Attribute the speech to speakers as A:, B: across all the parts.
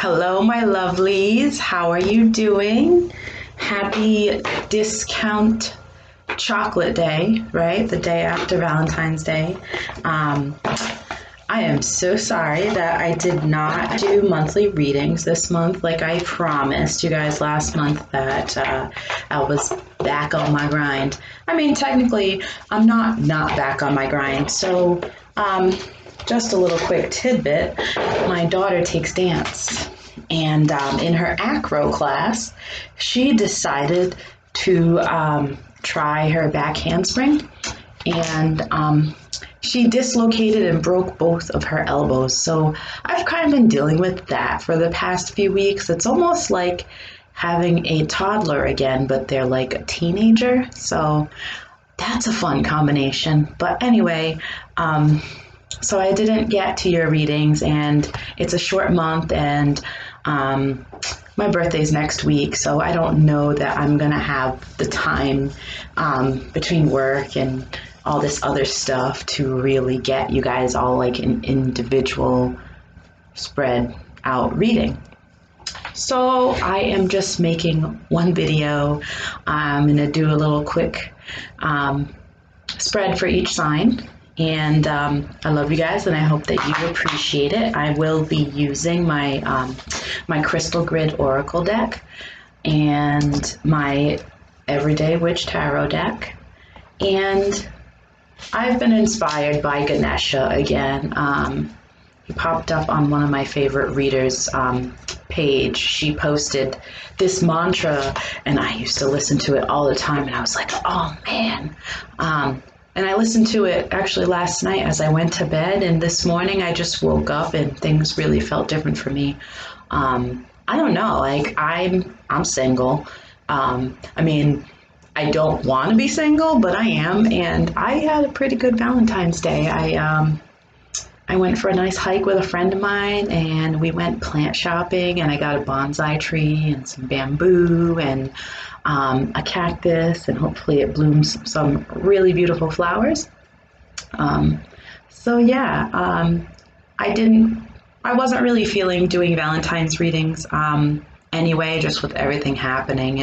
A: Hello, my lovelies. How are you doing? Happy discount chocolate day, right? The day after Valentine's Day. I am so sorry that I did not do monthly readings this month like I promised you guys last month that I was back on my grind. I mean, technically, I'm not back on my grind. So, just a little quick tidbit. My daughter takes dance. And in her acro class, she decided to try her back handspring. And she dislocated and broke both of her elbows. So I've kind of been dealing with that for the past few weeks. It's almost like having a toddler again, but they're like a teenager. So that's a fun combination. But anyway, so I didn't get to your readings, and it's a short month, and my birthday's next week, so I don't know that I'm gonna have the time between work and all this other stuff to really get you guys all like an individual spread out reading. So I am just making one video. I'm gonna do a little quick spread for each sign. And I love you guys, and I hope that you appreciate it. I will be using my my Crystal Grid Oracle deck and my Everyday Witch Tarot deck. And I've been inspired by Ganesha again. He popped up on one of my favorite readers' page. She posted this mantra, and I used to listen to it all the time, and I was like, oh man. And I listened to it actually last night as I went to bed, and this morning I just woke up and things really felt different for me. I don't know, like I'm single. I mean, I don't want to be single, but I am, and I had a pretty good Valentine's Day. I went for a nice hike with a friend of mine, and we went plant shopping, and I got a bonsai tree and some bamboo and a cactus, and hopefully it blooms some really beautiful flowers. So yeah, I wasn't really feeling doing Valentine's readings anyway, just with everything happening.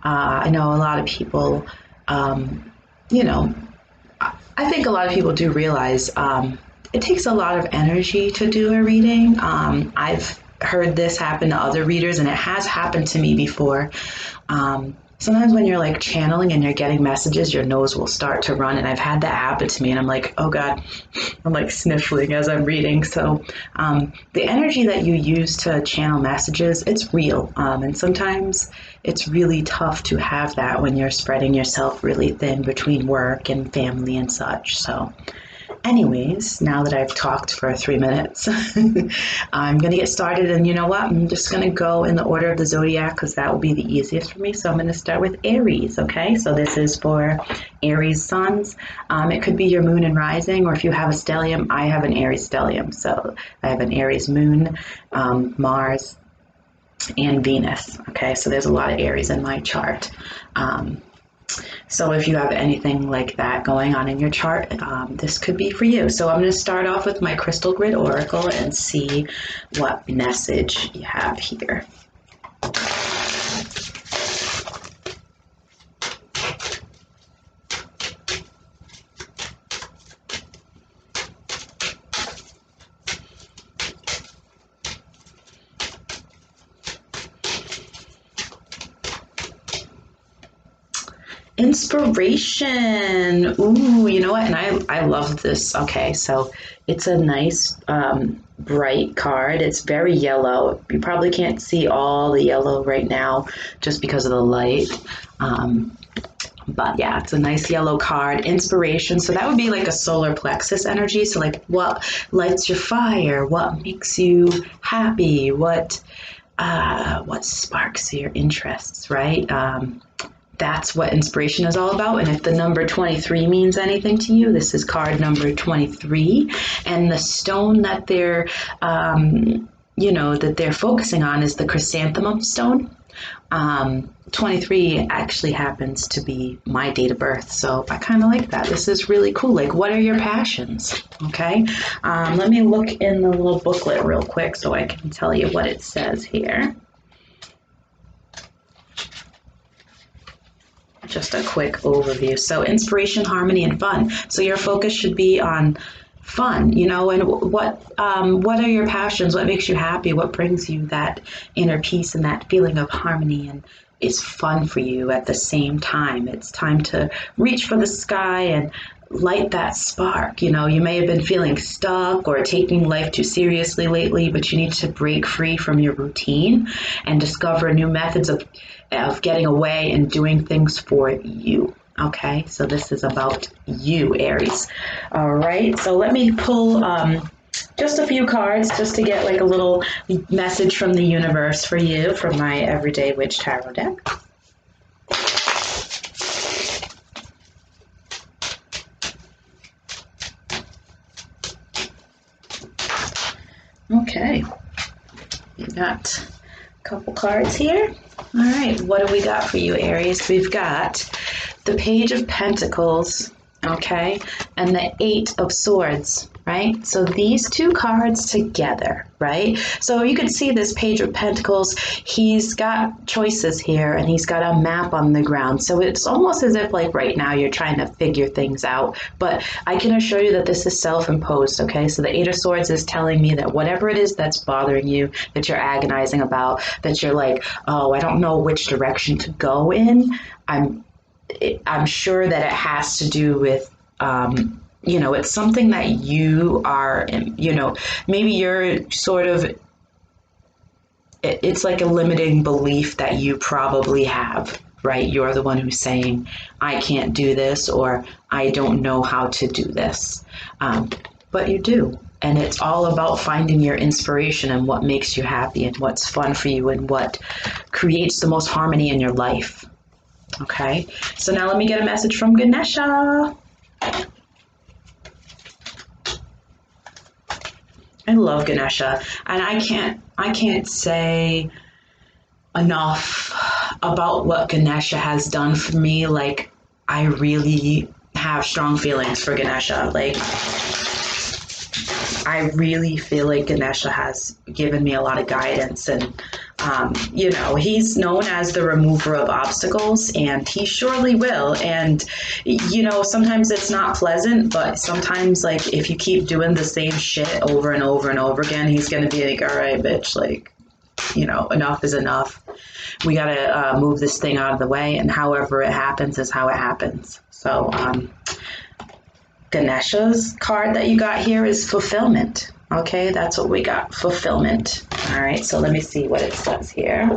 A: I know a lot of people, you know, I think a lot of people do realize it takes a lot of energy to do a reading. I've heard this happen to other readers, and it has happened to me before. Sometimes when you're like channeling and you're getting messages, your nose will start to run, and I've had that happen to me, and I'm like, oh God, I'm like sniffling as I'm reading. So the energy that you use to channel messages, it's real, and sometimes it's really tough to have that when you're spreading yourself really thin between work and family and such. So anyways, now that I've talked for 3 minutes, I'm going to get started. And you know what? I'm just going to go in the order of the zodiac because that will be the easiest for me. So I'm going to start with Aries, okay? So this is for Aries suns. It could be your moon and rising, or if you have a stellium, I have an Aries stellium. So I have an Aries moon, Mars, and Venus, okay? So there's a lot of Aries in my chart. So if you have anything like that going on in your chart, this could be for you. So I'm going to start off with my Crystal Grid Oracle and see what message you have here. Inspiration. Ooh, you know what? And I love this. Okay, so it's a nice bright card. It's very yellow. You probably can't see all the yellow right now just because of the light. But yeah, it's a nice yellow card. Inspiration. So that would be like a solar plexus energy. So like what lights your fire? What makes you happy? What sparks your interests, right? That's what inspiration is all about. And if the number 23 means anything to you, this is card number 23. And the stone that they're that they're focusing on is the chrysanthemum stone. 23 actually happens to be my date of birth, so I kind of like that. This is really cool. Like, what are your passions? Okay, let me look in the little booklet real quick so I can tell you what it says here. Just a quick overview. So inspiration, harmony, and fun. So your focus should be on fun, and what are your passions? What makes you happy? What brings you that inner peace and that feeling of harmony and is fun for you at the same time? It's time to reach for the sky and light that spark. You may have been feeling stuck or taking life too seriously lately, but you need to break free from your routine and discover new methods of getting away and doing things for you. Okay, so this is about you, Aries. All right, so let me pull just a few cards just to get like a little message from the universe for you from my Everyday Witch Tarot deck. Okay, we got a couple cards here. All right, what do we got for you, Aries? We've got the Page of Pentacles, okay, and the Eight of Swords, right? So these two cards together, right? So you can see this Page of Pentacles, he's got choices here and he's got a map on the ground. So it's almost as if like right now you're trying to figure things out, but I can assure you that this is self-imposed, okay? So the Eight of Swords is telling me that whatever it is that's bothering you, that you're agonizing about, that you're like, oh, I don't know which direction to go in, I'm sure that it has to do with, it's something that you are, maybe you're sort of, it's like a limiting belief that you probably have, right? You're the one who's saying, I can't do this, or I don't know how to do this. But you do. And it's all about finding your inspiration and what makes you happy and what's fun for you and what creates the most harmony in your life. Okay, so now let me get a message from Ganesha. I love Ganesha, and I can't say enough about what Ganesha has done for me. Like, I really have strong feelings for Ganesha. Like, I really feel like Ganesha has given me a lot of guidance, and he's known as the remover of obstacles, and he surely will. And sometimes it's not pleasant, but sometimes, like, if you keep doing the same shit over and over and over again, he's gonna be like, all right, bitch, like, enough is enough. We gotta move this thing out of the way, and however it happens is how it happens. So Ganesha's card that you got here is fulfillment. Okay, that's what we got, fulfillment. All right, so let me see what it says here.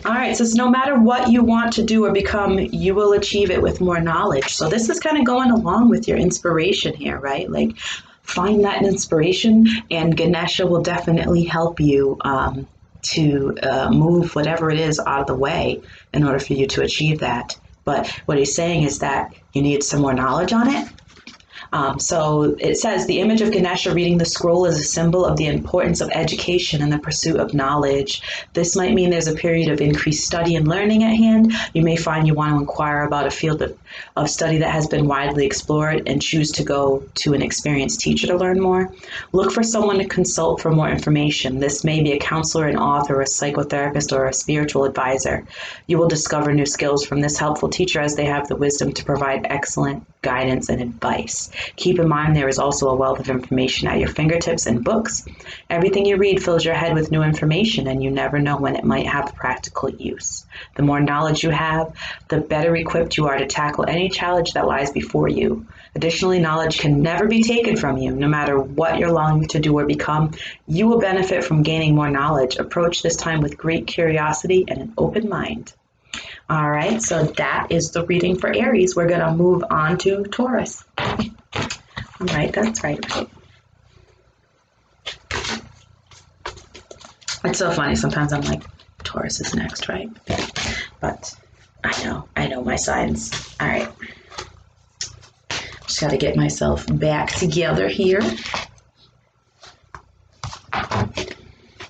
A: All right, so no matter what you want to do or become, you will achieve it with more knowledge. So this is kind of going along with your inspiration here, right? Like, find that inspiration, and Ganesha will definitely help you to move whatever it is out of the way in order for you to achieve that. But what he's saying is that you need some more knowledge on it. So it says the image of Ganesha reading the scroll is a symbol of the importance of education and the pursuit of knowledge. This might mean there's a period of increased study and learning at hand. You may find you want to inquire about a field of study that has been widely explored and choose to go to an experienced teacher to learn more. Look for someone to consult for more information. This may be a counselor, an author, a psychotherapist, or a spiritual advisor. You will discover new skills from this helpful teacher as they have the wisdom to provide excellent guidance and advice. Keep in mind there is also a wealth of information at your fingertips in books. Everything you read fills your head with new information, and you never know when it might have practical use. The more knowledge you have, the better equipped you are to tackle any challenge that lies before you. Additionally, knowledge can never be taken from you. No matter what you're longing to do or become, you will benefit from gaining more knowledge. Approach this time with great curiosity and an open mind. All right, so that is the reading for Aries. We're going to move on to Taurus. All right, that's right. It's so funny. Sometimes I'm like, Taurus is next, right? But I know my signs. All right. Just got to get myself back together here.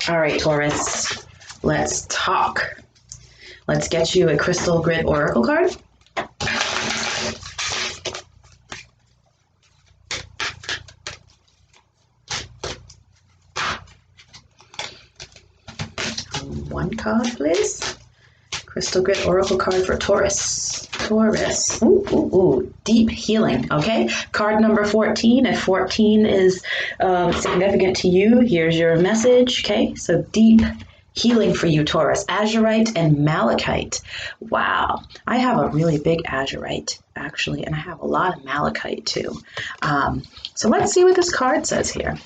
A: All right, Taurus, let's talk. Let's get you a crystal grid oracle card. One card, please. Crystal grid oracle card for Taurus. Taurus. Ooh, ooh, ooh. Deep healing. Okay. Card number 14. If 14 is significant to you, here's your message. Okay. So deep healing for you, Taurus. Azurite and malachite. Wow. I have a really big azurite, actually, and I have a lot of malachite too. So let's see what this card says here.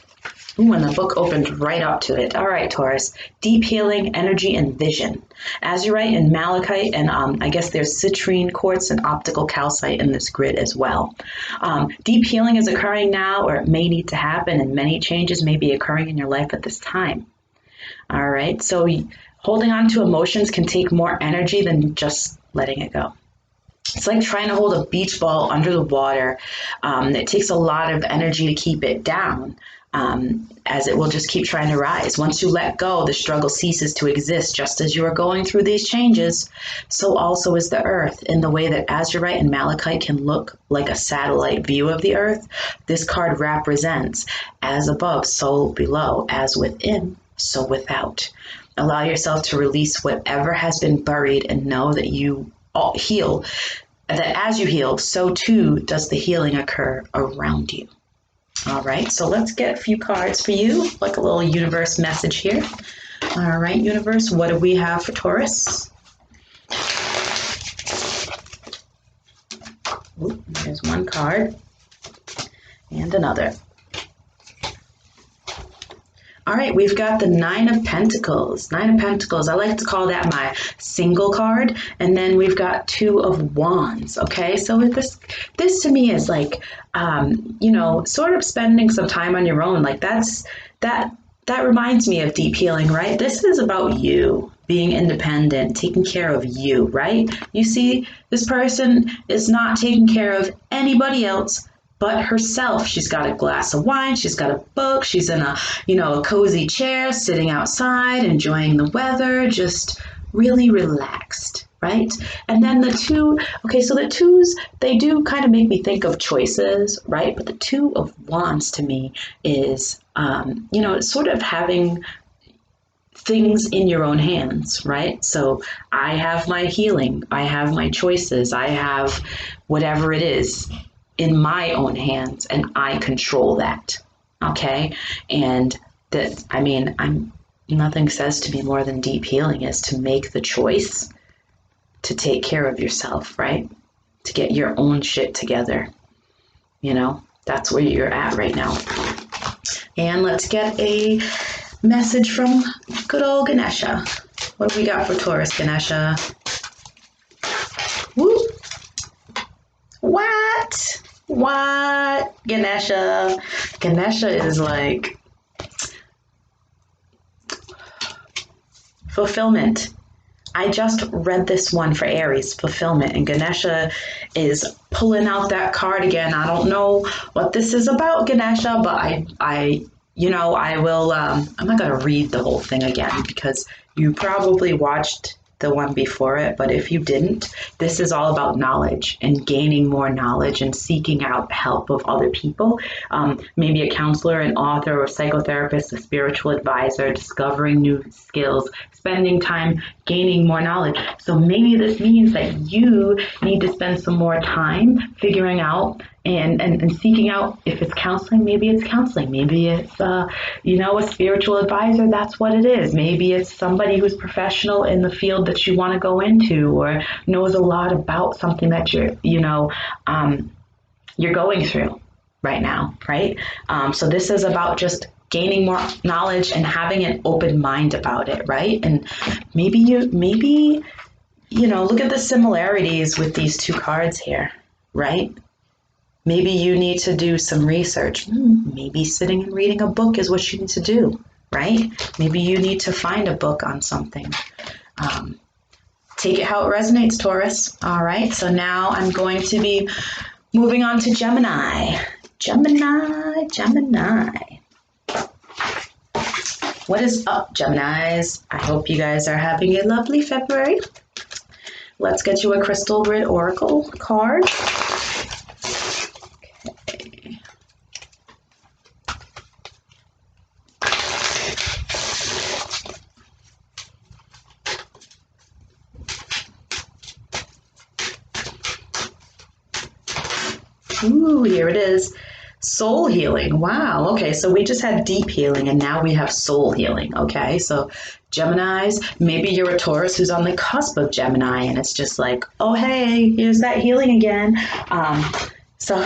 A: Ooh, and the book opened right up to it. All right, Taurus. Deep healing, energy, and vision. Azurite and malachite, and I guess there's citrine quartz and optical calcite in this grid as well. Deep healing is occurring now, or it may need to happen, and many changes may be occurring in your life at this time. All right, so holding on to emotions can take more energy than just letting it go. It's like trying to hold a beach ball under the water. It takes a lot of energy to keep it down. As it will just keep trying to rise. Once you let go, the struggle ceases to exist. Just as you are going through these changes, so also is the earth. In the way that azurite and malachite can look like a satellite view of the earth, this card represents as above, so below, as within, so without. Allow yourself to release whatever has been buried and know that you heal, that as you heal, so too does the healing occur around you. All right, so let's get a few cards for you, like a little universe message here. All right, universe, what do we have for Taurus? Ooh, there's one card and another. All right, we've got the Nine of Pentacles. Nine of Pentacles, I like to call that my single card. And then we've got Two of Wands, okay? So this to me is like, sort of spending some time on your own. Like that reminds me of deep healing, right? This is about you being independent, taking care of you, right? You see, this person is not taking care of anybody else but herself. She's got a glass of wine, she's got a book, she's in a cozy chair, sitting outside, enjoying the weather, just really relaxed, right? And then the twos, they do kind of make me think of choices, right? But the Two of Wands to me is, sort of having things in your own hands, right? So I have my healing, I have my choices, I have whatever it is in my own hands, and I control that. Okay. And nothing says to me more than deep healing is to make the choice to take care of yourself, right? To get your own shit together. That's where you're at right now. And let's get a message from good old Ganesha. What do we got for Taurus, Ganesha? Woo! What? Ganesha. Ganesha is like fulfillment. I just read this one for Aries, fulfillment, and Ganesha is pulling out that card again. I don't know what this is about, Ganesha, but I will, I'm not going to read the whole thing again because you probably watched the one before it, but if you didn't, this is all about knowledge and gaining more knowledge and seeking out help of other people, maybe a counselor, an author, or psychotherapist, a spiritual advisor, discovering new skills, spending time gaining more knowledge. So maybe this means that you need to spend some more time figuring out and seeking out, if it's counseling, maybe it's counseling. Maybe it's, a spiritual advisor, that's what it is. Maybe it's somebody who's professional in the field that you want to go into or knows a lot about something that you're going through right now, right? So this is about just gaining more knowledge and having an open mind about it, right? And maybe look at the similarities with these two cards here, right? Maybe you need to do some research. Maybe sitting and reading a book is what you need to do, right? Maybe you need to find a book on something. take it how it resonates, Taurus. All right, so now I'm going to be moving on to Gemini. Gemini. What is up, Geminis? I hope you guys are having a lovely February. Let's get you a crystal grid oracle card. Okay. Ooh, here it is. Soul healing. Wow. Okay, so we just had deep healing and now we have soul healing. Okay, so Geminis, maybe you're a Taurus who's on the cusp of Gemini and it's just like, oh, hey, here's that healing again. So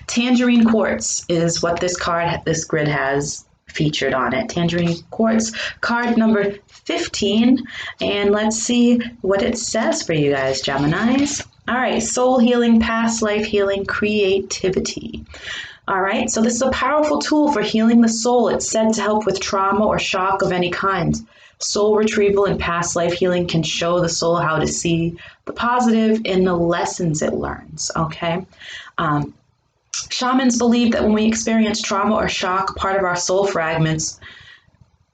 A: Tangerine Quartz is what this grid has featured on it. Tangerine Quartz, card number 15. And let's see what it says for you guys, Geminis. All right, soul healing, past life healing, creativity. All right, so this is a powerful tool for healing the soul. It's said to help with trauma or shock of any kind. Soul retrieval and past life healing can show the soul how to see the positive in the lessons it learns, okay? Shamans believe that when we experience trauma or shock, part of our soul fragments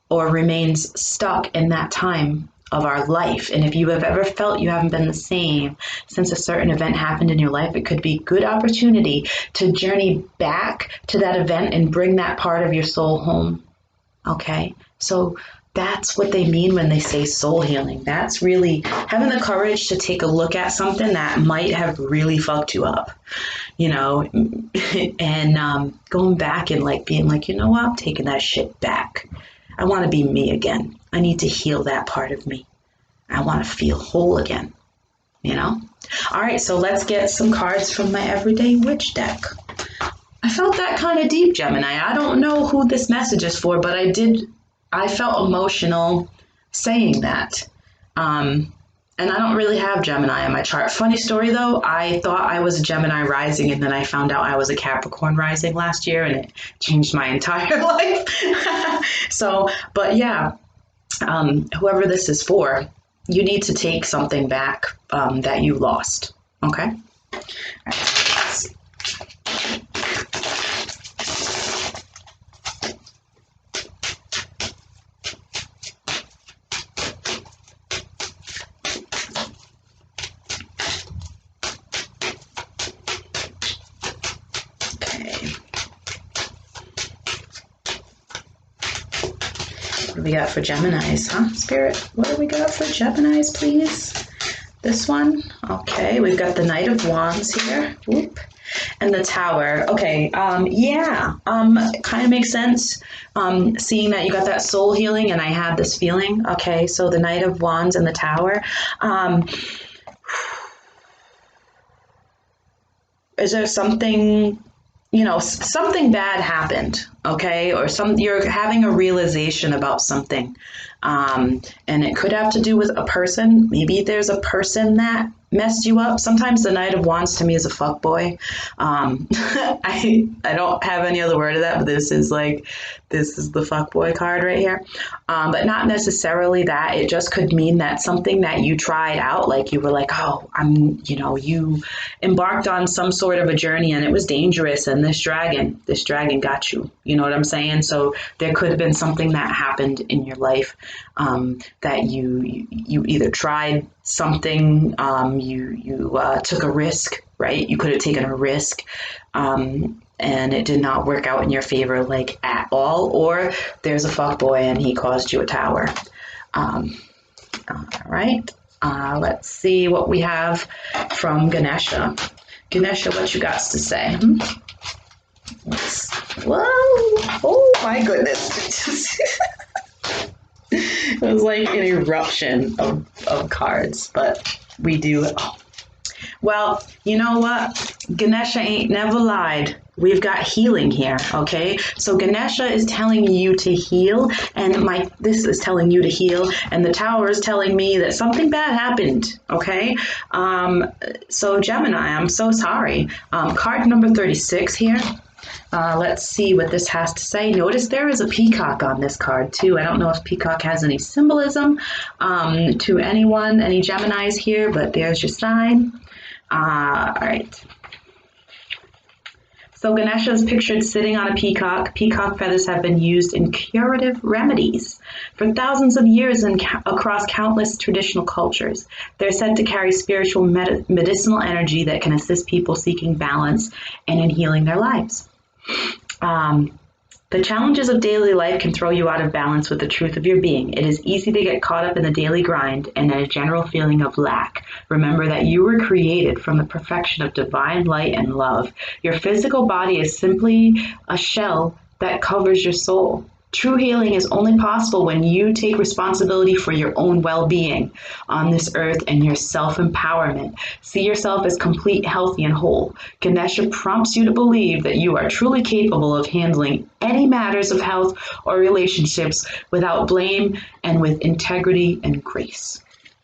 A: or remains stuck in that time of our life. And if you have ever felt you haven't been the same since a certain event happened in your life, it could be a good opportunity to journey back to that event and bring that part of your soul home. Okay, so that's what they mean when they say soul healing. That's really having the courage to take a look at something that might have really fucked you up, you know, and going back and like being like, you know what, I'm taking that shit back. I want to be me again. I need to heal that part of me. I want to feel whole again, you know? All right, so let's get some cards from my Everyday Witch deck. I felt that kind of deep, Gemini. I don't know who this message is for, but I felt emotional saying that. And I don't really have Gemini on my chart. Funny story though, I thought I was a Gemini rising and then I found out I was a Capricorn rising last year and it changed my entire life. So, but yeah, whoever this is for, you need to take something back that you lost, okay? All right. What do we got for Geminis, huh, Spirit? What do we got for Geminis, please? This one? Okay, we've got the Knight of Wands here. Whoop. And the Tower. Okay, yeah, kind of makes sense. Seeing that you got that soul healing and I had this feeling. Okay, so the Knight of Wands and the Tower. Is there something, you know, something bad happened, okay? Or you're having a realization about something. And it could have to do with a person. Maybe there's a person that messed you up. Sometimes the Knight of Wands to me is a fuckboy. I don't have any other word of that, but this is the fuckboy card right here. But not necessarily that. It just could mean that something that you tried out, like you were like, oh, you embarked on some sort of a journey and it was dangerous and this dragon got you. You know what I'm saying? So there could have been something that happened in your life that you either tried something, you took a risk, right? You could have taken a risk and it did not work out in your favor like at all, or there's a fuckboy and he caused you a tower. All right, let's see what we have from Ganesha. Ganesha, what you got to say? Whoa, oh my goodness. It was like an eruption of cards, but we do. Oh. Well, you know what? Ganesha ain't never lied. We've got healing here, okay? So Ganesha is telling you to heal, and this is telling you to heal, and the Tower is telling me that something bad happened, okay? So Gemini, I'm so sorry. Card number 36 here. Let's see what this has to say. Notice there is a peacock on this card too. I don't know if peacock has any symbolism to anyone, any Geminis here, but there's your sign. All right. So Ganesha is pictured sitting on a peacock. Peacock feathers have been used in curative remedies for thousands of years across countless traditional cultures. They're said to carry spiritual medicinal energy that can assist people seeking balance and in healing their lives. The challenges of daily life can throw you out of balance with the truth of your being. It is easy to get caught up in the daily grind and a general feeling of lack. Remember that you were created from the perfection of divine light and love. Your physical body is simply a shell that covers your soul. True healing is only possible when you take responsibility for your own well-being on this earth and your self-empowerment. See yourself as complete, healthy, and whole. Ganesha prompts you to believe that you are truly capable of handling any matters of health or relationships without blame and with integrity and grace.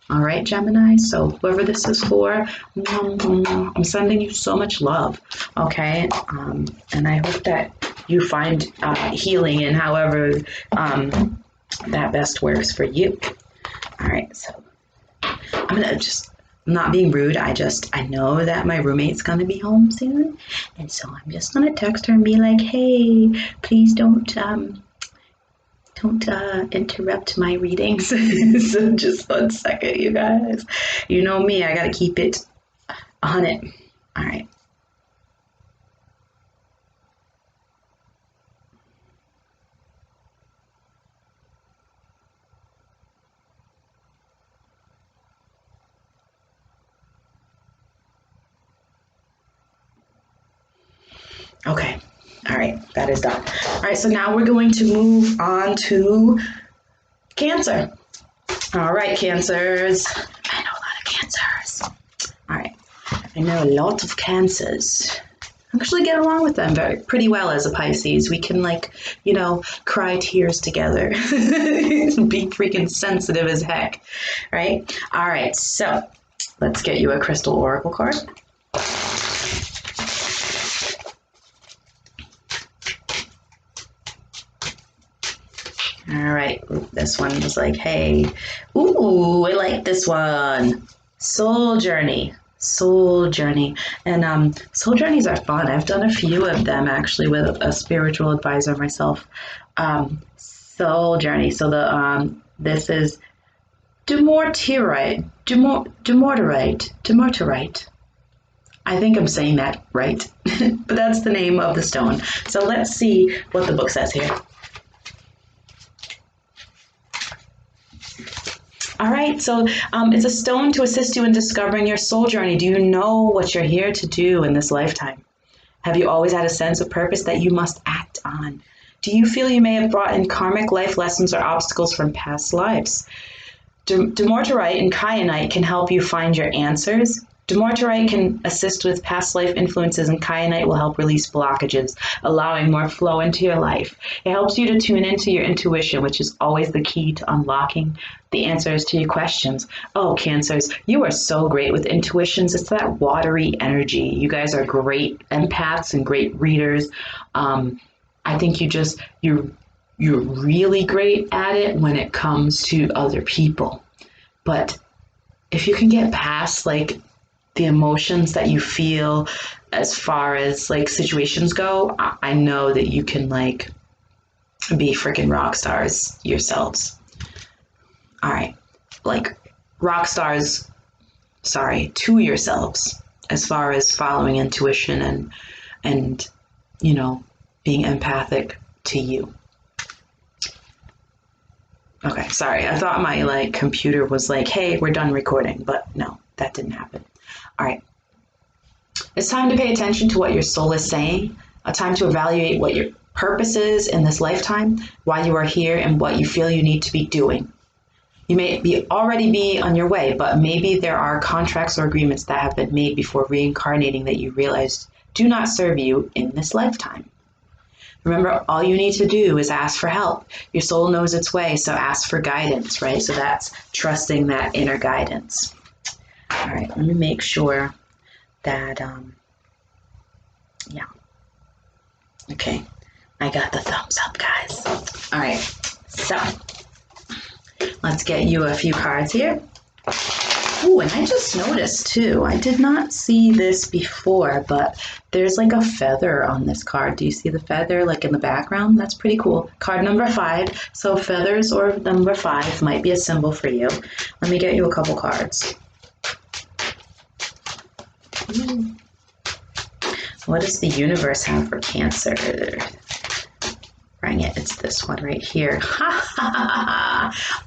A: All right, Gemini, so whoever this is for, I'm sending you so much love, okay? And I hope that you find healing in however that best works for you. All right, so I'm gonna just, not being rude, I know that my roommate's gonna be home soon, and so I'm just gonna text her and be like, hey, please don't interrupt my readings. So just 1 second, you guys. You know me, I gotta keep it on it. All right. Okay. All right, that is done. All right, so now we're going to move on to Cancer. All right, Cancers. I know a lot of Cancers. All right, I know a lot of Cancers. I actually get along with them pretty well as a Pisces. We can, cry tears together. Be freaking sensitive as heck, right? All right, so let's get you a crystal oracle card. All right, this one was like, hey, ooh, I like this one. Soul Journey. And soul journeys are fun. I've done a few of them actually with a spiritual advisor myself. Soul Journey. So this is Dumortierite. I think I'm saying that right, but that's the name of the stone. So let's see what the book says here. All right, so it's a stone to assist you in discovering your soul journey. Do you know what you're here to do in this lifetime? Have you always had a sense of purpose that you must act on? Do you feel you may have brought in karmic life lessons or obstacles from past lives? Dumortierite and kyanite can help you find your answers. Dumortierite can assist with past life influences, and kyanite will help release blockages, allowing more flow into your life. It helps you to tune into your intuition, which is always the key to unlocking the answers to your questions. Oh, Cancers, you are so great with intuitions. It's that watery energy. You guys are great empaths and great readers. I think you're really great at it when it comes to other people. But if you can get past the emotions that you feel as far as situations go, I know that you can be freaking rock stars yourselves. All right, rock stars, to yourselves as far as following intuition and being empathic to you. Okay, sorry, I thought my computer was hey, we're done recording, but no, that didn't happen. All right. It's time to pay attention to what your soul is saying, a time to evaluate what your purpose is in this lifetime, why you are here, and what you feel you need to be doing. You may already be on your way, but maybe there are contracts or agreements that have been made before reincarnating that you realized do not serve you in this lifetime. Remember, all you need to do is ask for help. Your soul knows its way, so ask for guidance, right? So that's trusting that inner guidance. All right, let me make sure that, yeah. Okay, I got the thumbs up, guys. All right, so let's get you a few cards here. Oh, and I just noticed too, I did not see this before, but there's like a feather on this card. Do you see the feather like in the background? That's pretty cool. Card number 5. So feathers or number 5 might be a symbol for you. Let me get you a couple cards. What does the universe have for Cancer? Bring it. It's this one right here.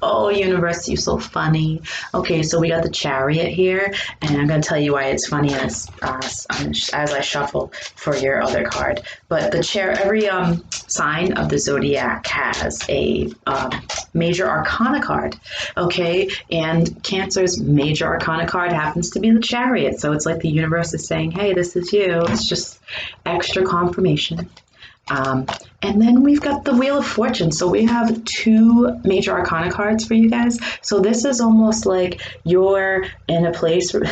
A: Oh, universe, you're so funny. Okay, so we got the Chariot here, and I'm going to tell you why it's funny as I shuffle for your other card. But every sign of the zodiac has a major arcana card, okay? And Cancer's major arcana card happens to be the Chariot. So it's like the universe is saying, hey, this is you. It's just extra confirmation. And then we've got the Wheel of Fortune. So we have 2 major arcana cards for you guys. So this is almost like you're in a place where,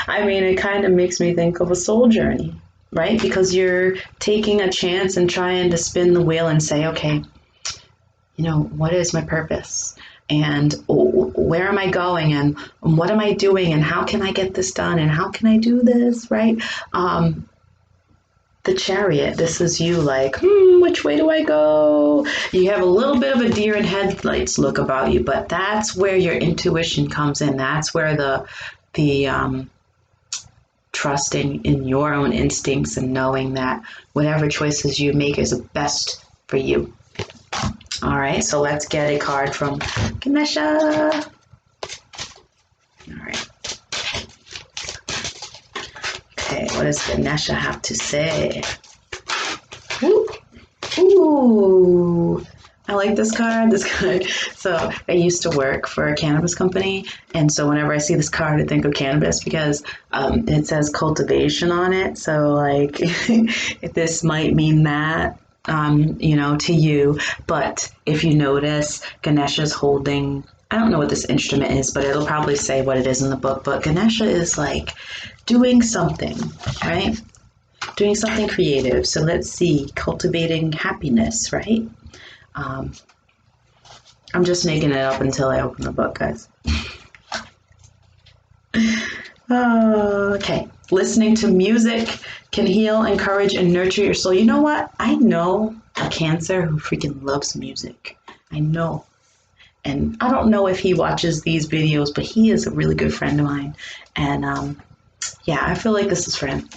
A: I mean, it kind of makes me think of a soul journey, right? Because you're taking a chance and trying to spin the wheel and say, okay, you know, what is my purpose? And where am I going? And what am I doing? And how can I get this done? And how can I do this, right? The Chariot, this is you like, which way do I go? You have a little bit of a deer in headlights look about you, but that's where your intuition comes in. That's where the trusting in your own instincts and knowing that whatever choices you make is the best for you. All right, so let's get a card from Ganesha. All right. Okay, what does Ganesha have to say? Ooh, ooh, I like this card. So I used to work for a cannabis company, and so whenever I see this card, I think of cannabis because it says cultivation on it. So like, this might mean that, you know, to you. But if you notice, Ganesha's holding, I don't know what this instrument is, but it'll probably say what it is in the book. But Ganesha is like doing something, right? Doing something creative. So let's see, cultivating happiness, right? I'm just making it up until I open the book, guys. Okay. Listening to music can heal, encourage, and nurture your soul. You know what? I know a Cancer who freaking loves music. I know. And I don't know if he watches these videos, but he is a really good friend of mine. And yeah, I feel like this is for him.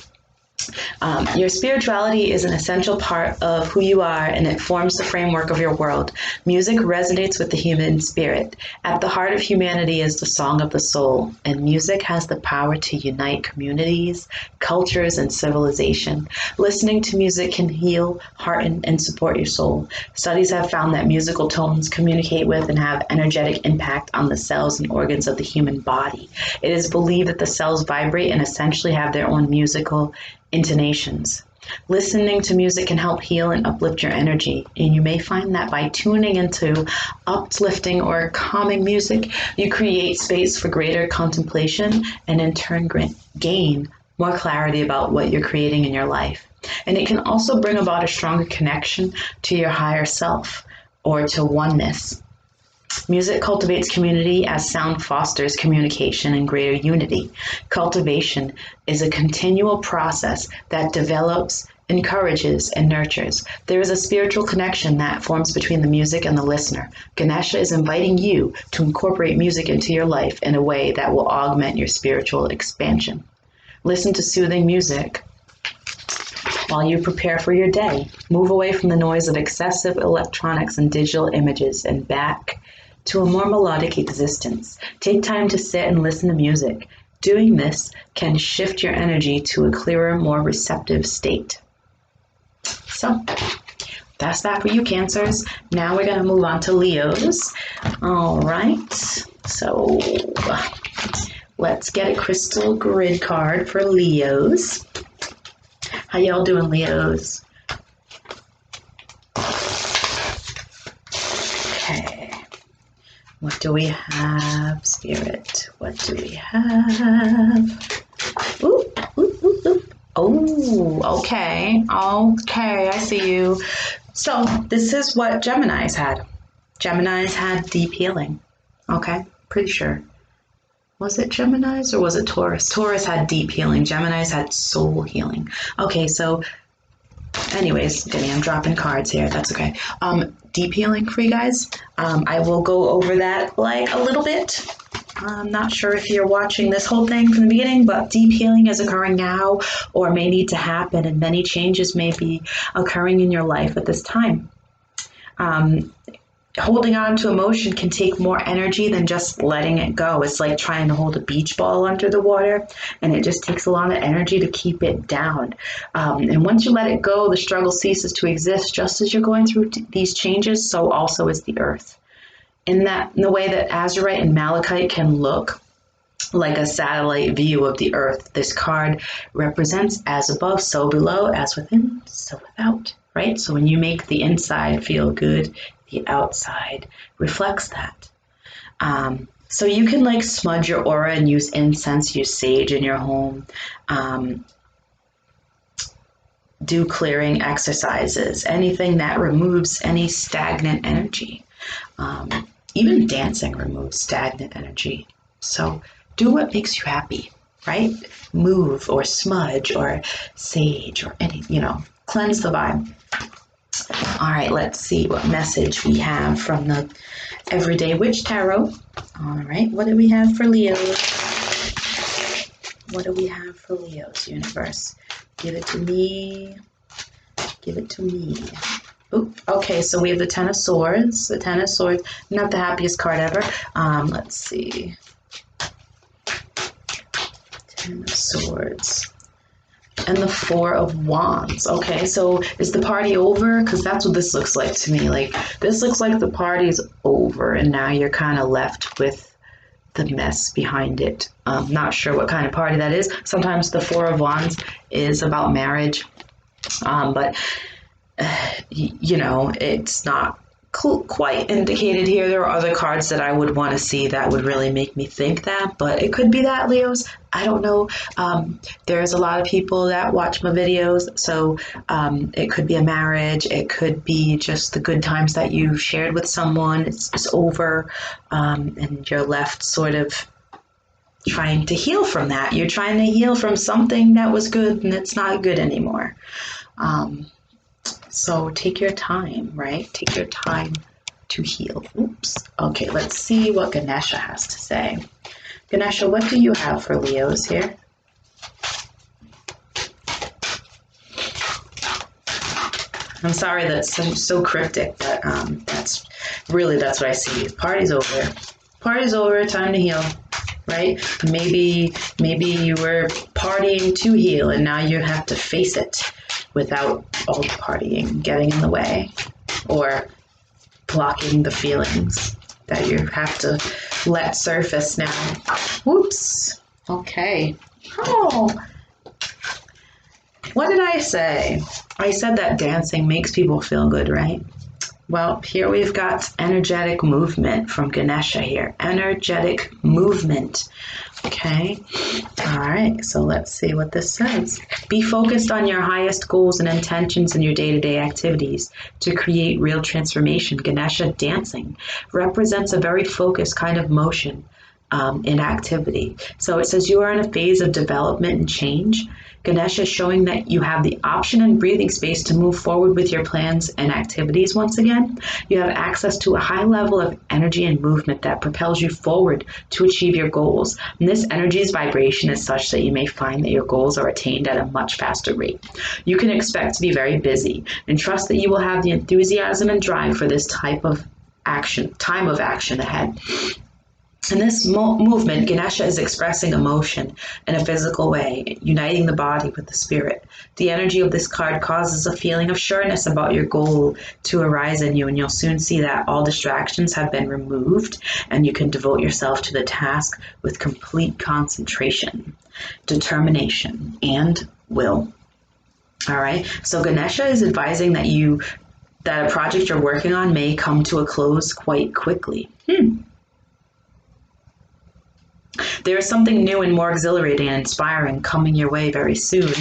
A: Your spirituality is an essential part of who you are, and it forms the framework of your world. Music resonates with the human spirit. At the heart of humanity is the song of the soul, and music has the power to unite communities, cultures, and civilization. Listening to music can heal, hearten, and support your soul. Studies have found that musical tones communicate with and have energetic impact on the cells and organs of the human body. It is believed that the cells vibrate and essentially have their own musical intonations. Listening to music can help heal and uplift your energy, and you may find that by tuning into uplifting or calming music, you create space for greater contemplation and in turn gain more clarity about what you're creating in your life. And it can also bring about a stronger connection to your higher self or to oneness. Music cultivates community as sound fosters communication and greater unity. Cultivation is a continual process that develops, encourages, and nurtures. There is a spiritual connection that forms between the music and the listener. Ganesha is inviting you to incorporate music into your life in a way that will augment your spiritual expansion. Listen to soothing music while you prepare for your day. Move away from the noise of excessive electronics and digital images and back to a more melodic existence. Take time to sit and listen to music. Doing this can shift your energy to a clearer, more receptive state. So, that's that for you, Cancers. Now we're going to move on to Leos. All right. So, let's get a crystal grid card for Leos. How y'all doing, Leos? Okay. What do we have, Spirit? What do we have? Ooh, ooh, ooh, ooh. Oh, okay. Okay, I see you. So this is what Geminis had. Geminis had deep healing. Okay, pretty sure. Was it Geminis or was it Taurus? Taurus had deep healing. Geminis had soul healing. Okay, so anyways, Denny, I'm dropping cards here. That's okay. Deep healing for you guys. I will go over that like a little bit. I'm not sure if you're watching this whole thing from the beginning, but deep healing is occurring now or may need to happen, and many changes may be occurring in your life at this time. Holding on to emotion can take more energy than just letting it go. It's like trying to hold a beach ball under the water, and it just takes a lot of energy to keep it down. And once you let it go, the struggle ceases to exist. Just as you're going through these changes, so also is the earth. In the way that Azurite and Malachite can look like a satellite view of the earth, this card represents as above, so below, as within, so without, right? So when you make the inside feel good, the outside reflects that. So you can like smudge your aura and use incense, use sage in your home, do clearing exercises, anything that removes any stagnant energy. Even dancing removes stagnant energy. So do what makes you happy, right? Move or smudge or sage or any, cleanse the vibe. All right, let's see what message we have from the Everyday Witch Tarot. All right, what do we have for Leos? What do we have for Leos, universe? Give it to me. Give it to me. Oop, okay, so we have the Ten of Swords. The Ten of Swords, not the happiest card ever. Let's see. Ten of Swords. And the Four of Wands. Okay, so is the party over? Because that's what this looks like to me. Like, this looks like the party's over, and now you're kind of left with the mess behind it. Not sure what kind of party that is. Sometimes the Four of Wands is about marriage, but it's not quite indicated here. There are other cards that I would want to see that would really make me think that, but it could be that, Leos. I don't know. There's a lot of people that watch my videos, so it could be a marriage. It could be just the good times that you shared with someone. It's over, and you're left sort of trying to heal from that. You're trying to heal from something that was good and it's not good anymore. So take your time, right? Take your time to heal. Oops. Okay, let's see what Ganesha has to say. Ganesha, what do you have for Leos here? I'm sorry that's so cryptic, but that's what I see. Party's over. Party's over, time to heal, right? Maybe you were partying to heal and now you have to face it without all the partying getting in the way or blocking the feelings that you have to let surface now. Whoops. Okay. Oh. What did I say? I said that dancing makes people feel good, right? Well, here we've got energetic movement from Ganesha here. Energetic movement. Okay. All right. So let's see what this says. Be focused on your highest goals and intentions in your day-to-day activities to create real transformation. Ganesha dancing represents a very focused kind of motion in activity. So it says you are in a phase of development and change. Ganesha is showing that you have the option and breathing space to move forward with your plans and activities once again. You have access to a high level of energy and movement that propels you forward to achieve your goals. And this energy's vibration is such that you may find that your goals are attained at a much faster rate. You can expect to be very busy and trust that you will have the enthusiasm and drive for this time of action ahead. In this movement, Ganesha is expressing emotion in a physical way, uniting the body with the spirit. The energy of this card causes a feeling of sureness about your goal to arise in you, and you'll soon see that all distractions have been removed and you can devote yourself to the task with complete concentration, determination, and will. All right, so Ganesha is advising that a project you're working on may come to a close quite quickly. There is something new and more exhilarating and inspiring coming your way very soon.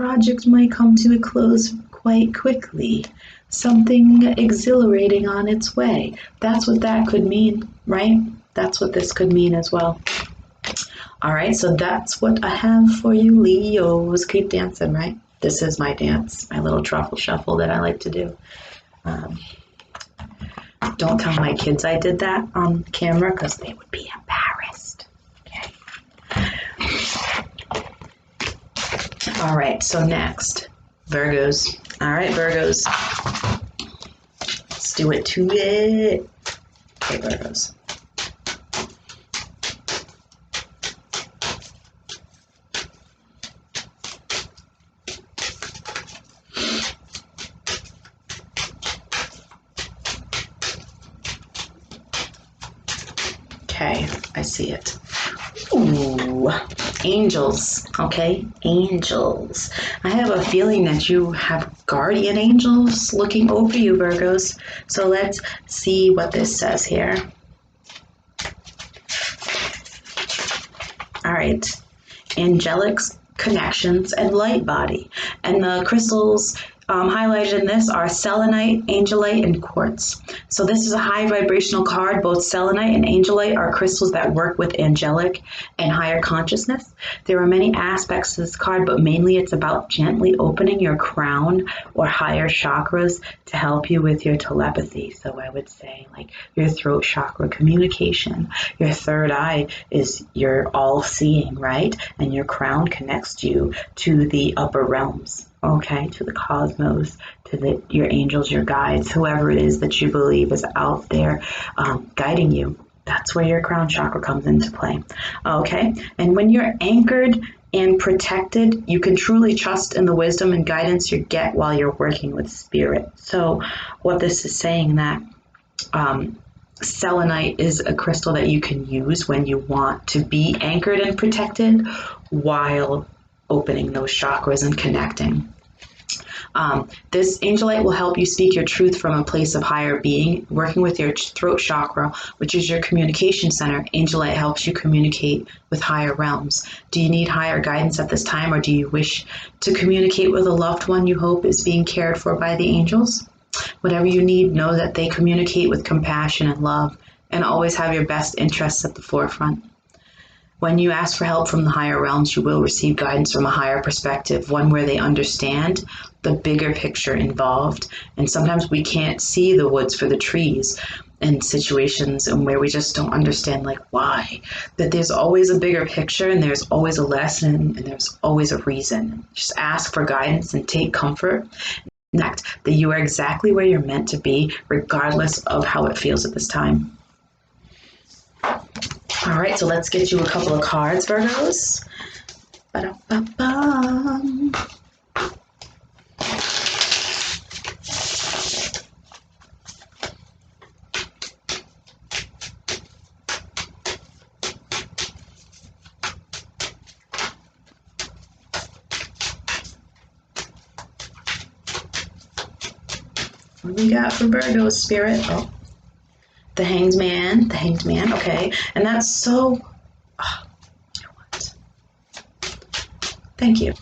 A: project might come to a close quite quickly. Something exhilarating on its way. That's what that could mean, right? That's what this could mean as well. All right, so that's what I have for you, Leos. Keep dancing, right? This is my dance, my little truffle shuffle that I like to do. Don't tell my kids I did that on camera because they would be embarrassed. Okay. All right, so next, Virgos. All right, Virgos. Let's do it to it. Okay, Virgos. Okay, I see it. Ooh, angels. Okay, angels. I have a feeling that you have guardian angels looking over you, Virgos. So let's see what this says here. All right, angelic connections and light body. And the crystals highlighted in this are selenite, angelite, and quartz. So this is a high vibrational card. Both selenite and angelite are crystals that work with angelic and higher consciousness. There are many aspects to this card, but mainly it's about gently opening your crown or higher chakras to help you with your telepathy. So I would say like your throat chakra, communication. Your third eye is your all-seeing, right? And your crown connects you to the upper realms. Okay, to the cosmos, to your angels, your guides, whoever it is that you believe is out there guiding you. That's where your crown chakra comes into play. Okay, and when you're anchored and protected, you can truly trust in the wisdom and guidance you get while you're working with spirit. So what this is saying that selenite is a crystal that you can use when you want to be anchored and protected while opening those chakras and connecting. This angelite will help you speak your truth from a place of higher being, working with your throat chakra, which is your communication center. Angelite helps you communicate with higher realms. Do you need higher guidance at this time, or do you wish to communicate with a loved one you hope is being cared for by the angels? Whatever you need, know that they communicate with compassion and love, and always have your best interests at the forefront. When you ask for help from the higher realms, you will receive guidance from a higher perspective, one where they understand the bigger picture involved. And sometimes we can't see the woods for the trees in situations and where we just don't understand like why. That there's always a bigger picture, and there's always a lesson, and there's always a reason. Just ask for guidance and take comfort. Next, that you are exactly where you're meant to be, regardless of how it feels at this time. All right, so let's get you a couple of cards, Virgos. Ba-da-ba-bum. What do we got for Virgo, Spirit? Oh. The Hanged Man, okay. And that's so, what? Thank you.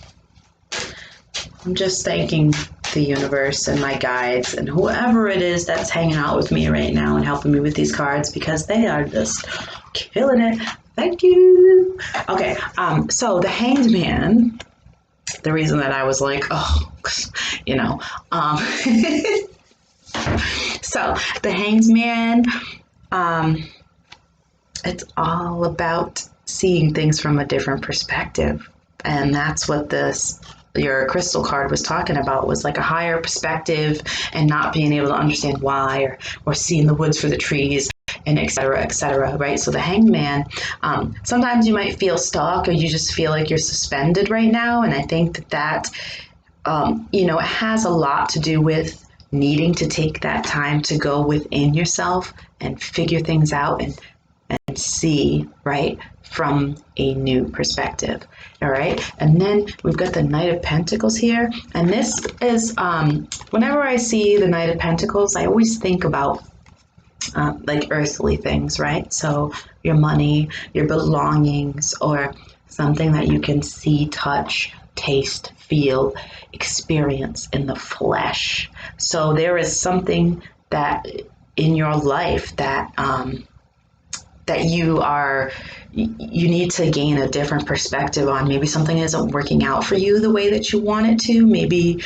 A: I'm just thanking the universe and my guides and whoever it is that's hanging out with me right now and helping me with these cards, because they are just killing it. Thank you. Okay, so the Hanged Man, the reason that I was like, oh, you know, so the Hanged Man, it's all about seeing things from a different perspective. And that's what your crystal card was talking about, was like a higher perspective and not being able to understand why, or seeing the woods for the trees, and et cetera, right? So the Hanged Man, sometimes you might feel stuck, or you just feel like you're suspended right now. And I think that it has a lot to do with needing to take that time to go within yourself and figure things out and see, right, from a new perspective. All right. And then we've got the Knight of Pentacles here. And this is, whenever I see the Knight of Pentacles, I always think about like earthly things, right? So your money, your belongings, or something that you can see, touch, taste, feel, experience in the flesh. So there is something that in your life that that you need to gain a different perspective on. Maybe something isn't working out for you the way that you want it to. Maybe,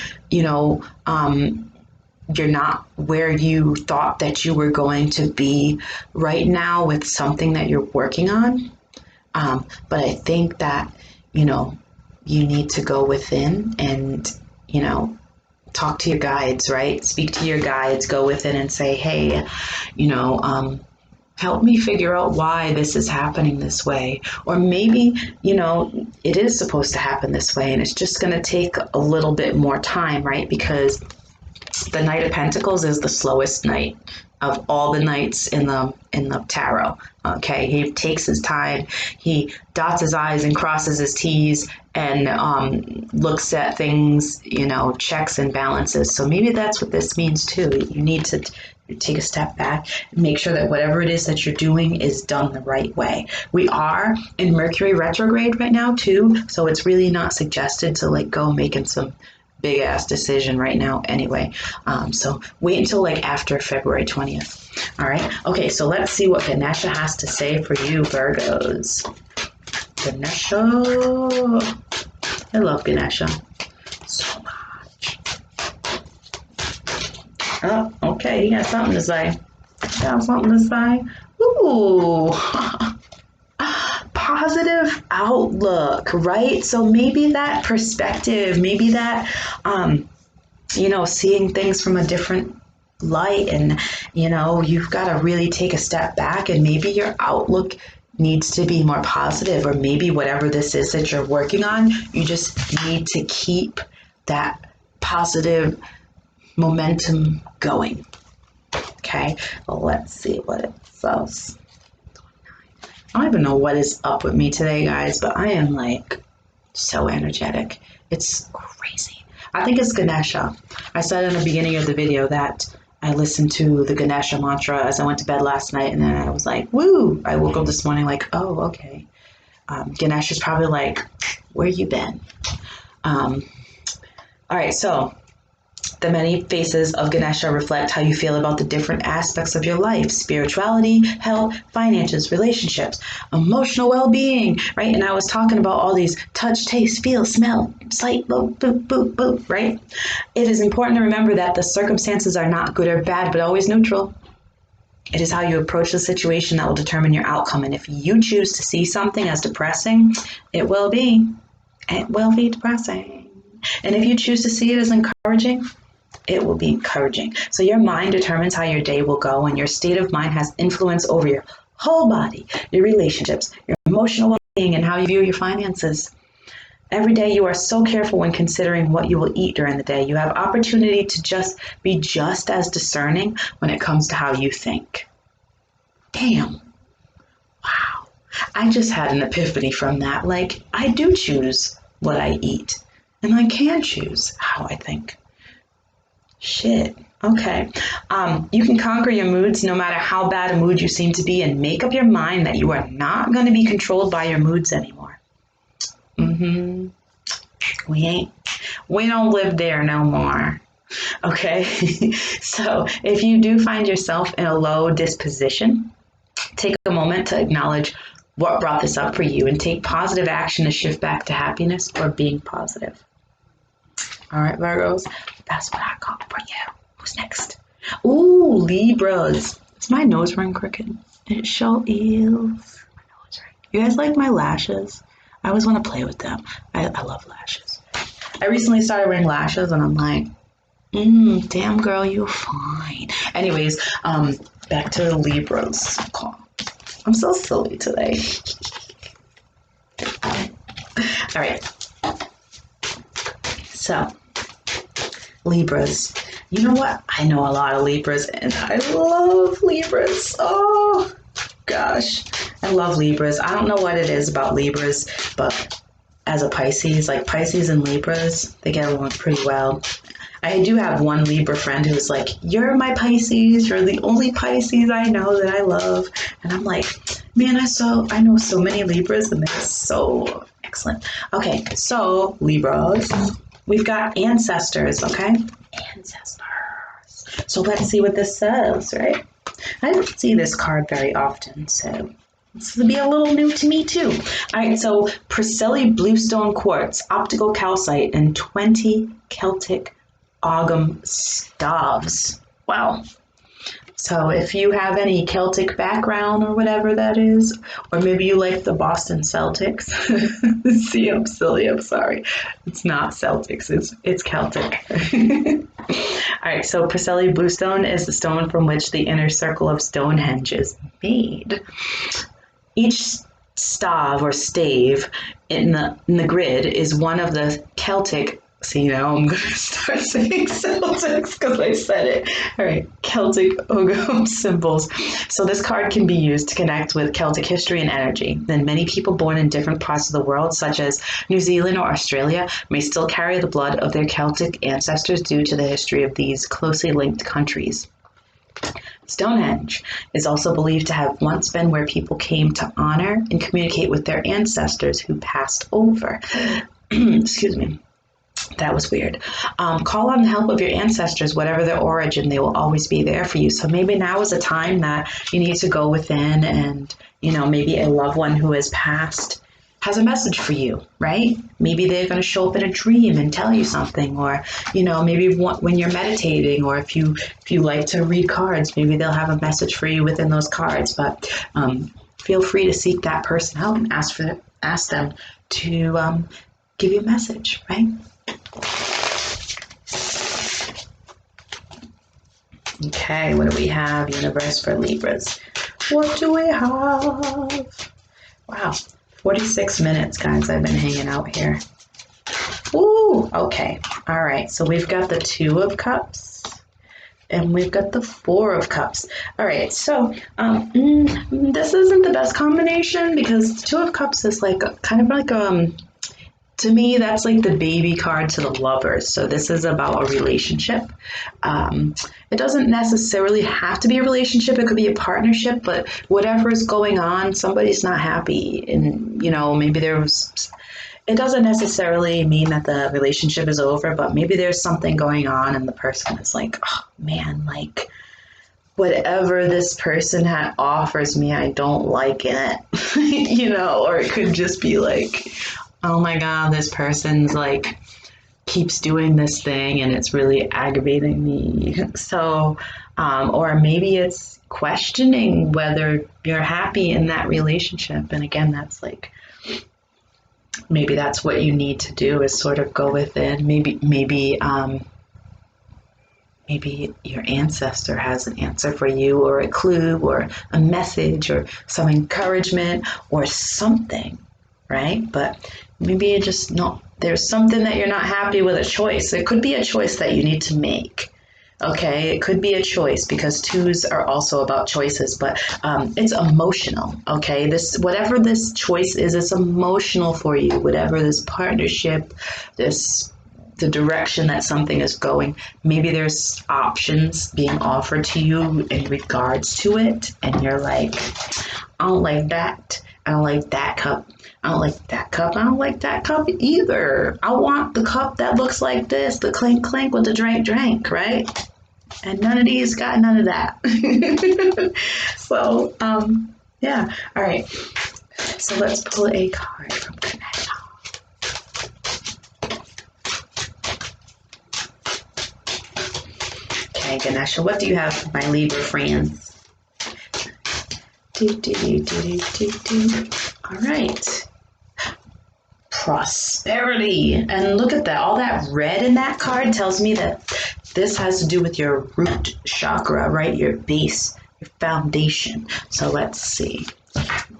A: you're not where you thought that you were going to be right now with something that you're working on. But I think that, you need to go within and, talk to your guides, right? Speak to your guides, go within and say, hey, help me figure out why this is happening this way. Or maybe, it is supposed to happen this way and it's just going to take a little bit more time, right? Because the Knight of Pentacles is the slowest knight of all the knights in the tarot. Okay, he takes his time, he dots his I's and crosses his T's and looks at things, checks and balances. So maybe that's what this means too. You need to take a step back and make sure that whatever it is that you're doing is done the right way. We are in Mercury retrograde right now too, so it's really not suggested to go making some big ass decision right now anyway. So wait until after February 20th. All right. Okay. So let's see what Ganesha has to say for you, Virgos. Ganesha. I love Ganesha so much. Oh, okay. He got something to say. Ooh. Positive outlook, right? So maybe that perspective, maybe that, seeing things from a different light and, you've got to really take a step back and maybe your outlook needs to be more positive, or maybe whatever this is that you're working on, you just need to keep that positive momentum going. Okay, well, let's see what it says. I don't even know what is up with me today, guys, but I am so energetic. It's crazy. I think it's Ganesha. I said in the beginning of the video that I listened to the Ganesha mantra as I went to bed last night, and then I was like, woo! I woke up this morning oh, okay. Ganesha's probably where you been? All right, so the many faces of Ganesha reflect how you feel about the different aspects of your life: spirituality, health, finances, relationships, emotional well-being, right? And I was talking about all these touch, taste, feel, smell, sight, boop, boop, boop, boop, right? It is important to remember that the circumstances are not good or bad, but always neutral. It is how you approach the situation that will determine your outcome. And if you choose to see something as depressing, it will be depressing. And if you choose to see it as encouraging, it will be encouraging. So your mind determines how your day will go, and your state of mind has influence over your whole body, your relationships, your emotional well-being, and how you view your finances. Every day you are so careful when considering what you will eat during the day. You have opportunity to just be just as discerning when it comes to how you think. Damn. Wow. I just had an epiphany from that. I do choose what I eat, and I can choose how I think. Shit. Okay. You can conquer your moods no matter how bad a mood you seem to be, and make up your mind that you are not going to be controlled by your moods anymore. We don't live there no more. Okay. So if you do find yourself in a low disposition, take a moment to acknowledge what brought this up for you and take positive action to shift back to happiness or being positive. All right, Virgos, that's what I got for you. Who's next? Ooh, Libras. Is my nose ring crooked? It sure is. My nose ring. You guys like my lashes? I always want to play with them. I love lashes. I recently started wearing lashes and I'm like, damn girl, you're fine. Anyways, back to the Libras. I'm so silly today. All right. So, Libras. You know what? I know a lot of Libras and I love Libras. Oh, gosh. I love Libras. I don't know what it is about Libras, but as a Pisces, Pisces and Libras, they get along pretty well. I do have one Libra friend who's like, you're my Pisces. You're the only Pisces I know that I love. And I'm like, man, I know so many Libras and they're so Excellent. Okay, so Libras, we've got ancestors, okay? Ancestors. So let's see what this says, right? I don't see this card very often, so this will be a little new to me too. All right, so Priscilla bluestone quartz, optical calcite, and 20 Celtic ogam staves. Wow. So if you have any Celtic background or whatever that is, or maybe you like the Boston Celtics. See, I'm silly, I'm sorry. It's not Celtics, it's Celtic. All right, so Priscilla bluestone is the stone from which the inner circle of Stonehenge is made. Each stave or stave in the grid is one of the Celtic. See, now I'm going to start saying Celtics because I said it. All right, Celtic ogam symbols. So this card can be used to connect with Celtic history and energy. Then many people born in different parts of the world, such as New Zealand or Australia, may still carry the blood of their Celtic ancestors due to the history of these closely linked countries. Stonehenge is also believed to have once been where people came to honor and communicate with their ancestors who passed over. Excuse me. That was weird. Call on the help of your ancestors, whatever their origin, they will always be there for you. So maybe now is a time that you need to go within and, maybe a loved one who has passed has a message for you, right? Maybe they're going to show up in a dream and tell you something, or, maybe when you're meditating, or if you like to read cards, maybe they'll have a message for you within those cards. But feel free to seek that person out and ask them to give you a message, right? Okay, what do we have, universe, for Libras? What do we have? Wow, 46 minutes, guys, I've been hanging out here. Ooh, okay. All right, so we've got the Two of Cups, and we've got the Four of Cups. All right, so this isn't the best combination because the Two of Cups is to me, that's like the baby card to the lovers. So this is about a relationship. It doesn't necessarily have to be a relationship. It could be a partnership, but whatever is going on, somebody's not happy. And, maybe it doesn't necessarily mean that the relationship is over, but maybe there's something going on and the person is like, oh man, like whatever this person offers me, I don't like it, or it could just be like, oh my God, this person's like keeps doing this thing and it's really aggravating me. So, or maybe it's questioning whether you're happy in that relationship. And again, that's like, maybe that's what you need to do is sort of go within. Maybe your ancestor has an answer for you, or a clue, or a message, or some encouragement, or something, right? But maybe you just there's something that you're not happy with, a choice. It could be a choice that you need to make. Okay, it could be a choice because twos are also about choices, but it's emotional. Okay, whatever this choice is, it's emotional for you. Whatever this partnership, the direction that something is going. Maybe there's options being offered to you in regards to it, and you're like, I don't like that. I don't like that cup. I don't like that cup. I don't like that cup either. I want the cup that looks like this, the clink clink with the drink, right? And none of these got none of that. So, yeah. All right. So let's pull a card from Connect. Okay, Ganesha, what do you have for my Libra friends? All right. Prosperity. And look at that. All that red in that card tells me that this has to do with your root chakra, right? Your base, your foundation. So let's see.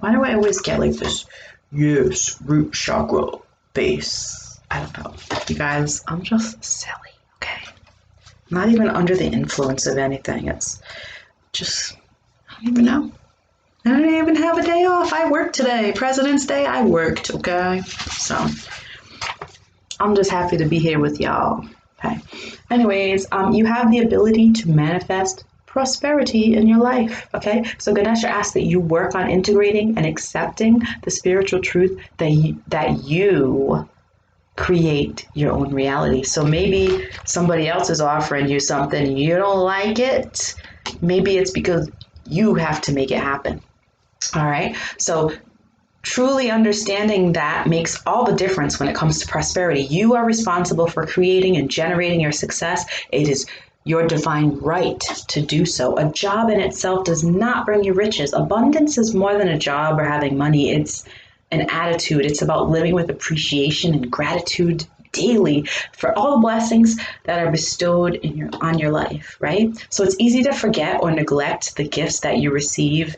A: Why do I always get like this? Yes, root chakra, base. I don't know. You guys, I'm just silly, okay? I'm not even under the influence of anything. It's just, I don't even know. I don't even have a day off. I worked today. President's Day, I worked, okay? So, I'm just happy to be here with y'all, okay? Anyways, you have the ability to manifest prosperity in your life. Okay, so Ganesha asks that you work on integrating and accepting the spiritual truth that you create your own reality. So maybe somebody else is offering you something, you don't like it. Maybe it's because you have to make it happen. All right, so truly understanding that makes all the difference when it comes to prosperity. You are responsible for creating and generating your success. It is your divine right to do so. A job in itself does not bring you riches. Abundance is more than a job or having money. It's an attitude. It's about living with appreciation and gratitude daily for all the blessings that are bestowed on your life, right? So it's easy to forget or neglect the gifts that you receive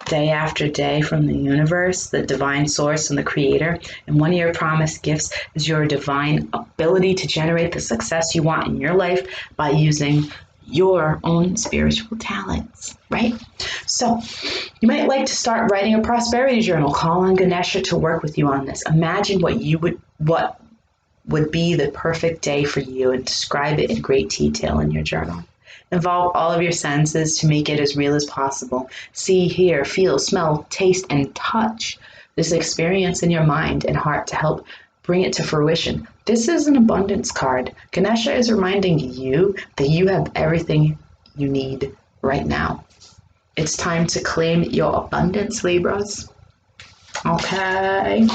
A: day after day from the universe, the divine source and the creator. And one of your promised gifts is your divine ability to generate the success you want in your life by using your own spiritual talents, right? So you might like to start writing a prosperity journal. Call on Ganesha to work with you on this. Imagine what would be the perfect day for you and describe it in great detail in your journal. Involve all of your senses to make it as real as possible. See, hear, feel, smell, taste, and touch this experience in your mind and heart to help bring it to fruition. This is an abundance card. Ganesha is reminding you that you have everything you need right now. It's time to claim your abundance, Libras. Okay,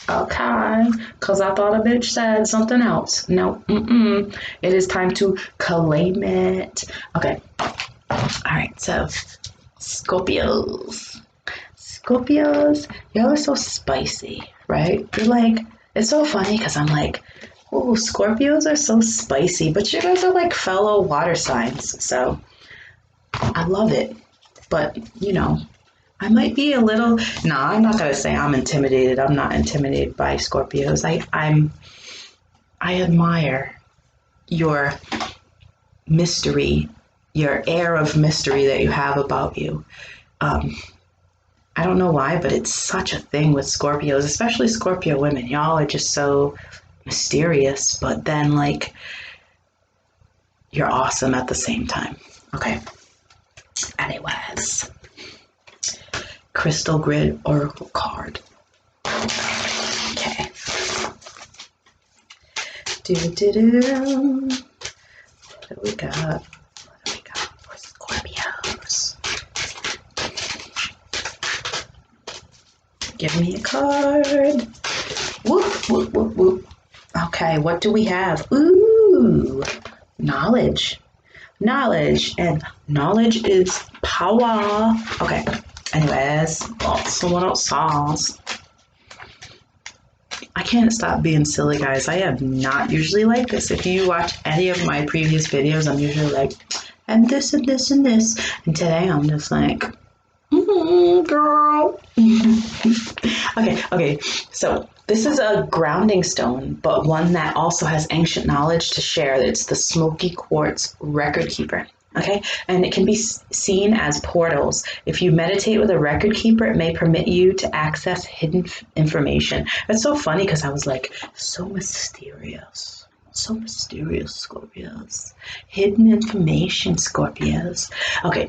A: because I thought a bitch said something else. No, it is time to claim it. Okay, all right, so Scorpios, y'all are so spicy, right? You're like, it's so funny because I'm like, oh, Scorpios are so spicy, but you guys are like fellow water signs, so I love it. But, you know, I might be a little, no, I'm not going to say I'm intimidated. I'm not intimidated by Scorpios. I admire your mystery, your air of mystery that you have about you. I don't know why, but it's such a thing with Scorpios, especially Scorpio women. Y'all are just so mysterious, but then like you're awesome at the same time. Okay. Anyways, Crystal Grid Oracle card. Okay. What do we got? What do we got for Scorpios? Give me a card. Whoop, whoop, whoop, whoop. Okay, what do we have? Ooh, knowledge. And knowledge is power. Okay, anyways, someone else saws. I can't stop being silly, guys. I am not usually like this. If you watch any of my previous videos, I'm usually like, and this and this and this. And today I'm just like, girl. Okay. So this is a grounding stone, but one that also has ancient knowledge to share. It's the smoky quartz record keeper. Okay, and it can be seen as portals. If you meditate with a record keeper, it may permit you to access hidden information. It's so funny because I was like, so mysterious, Scorpios. Hidden information, Scorpios. Okay,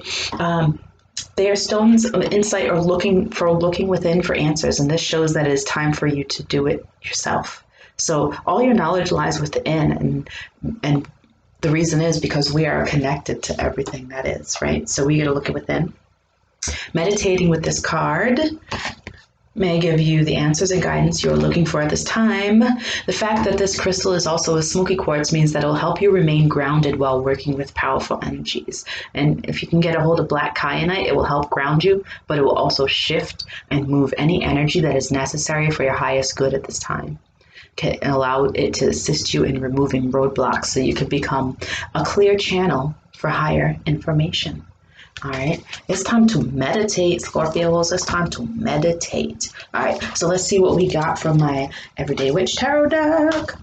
A: they are stones of insight or looking within for answers, and this shows that it is time for you to do it yourself. So all your knowledge lies within, and the reason is because we are connected to everything that is, right? So we got to look within. Meditating with this card may give you the answers and guidance you're looking for at this time. The fact that this crystal is also a smoky quartz means that it'll help you remain grounded while working with powerful energies. And if you can get a hold of black kyanite, it will help ground you, but it will also shift and move any energy that is necessary for your highest good at this time. Can allow it to assist you in removing roadblocks so you can become a clear channel for higher information. All right, it's time to meditate, Scorpios. It's time to meditate. All right, so let's see what we got from my Everyday Witch Tarot deck.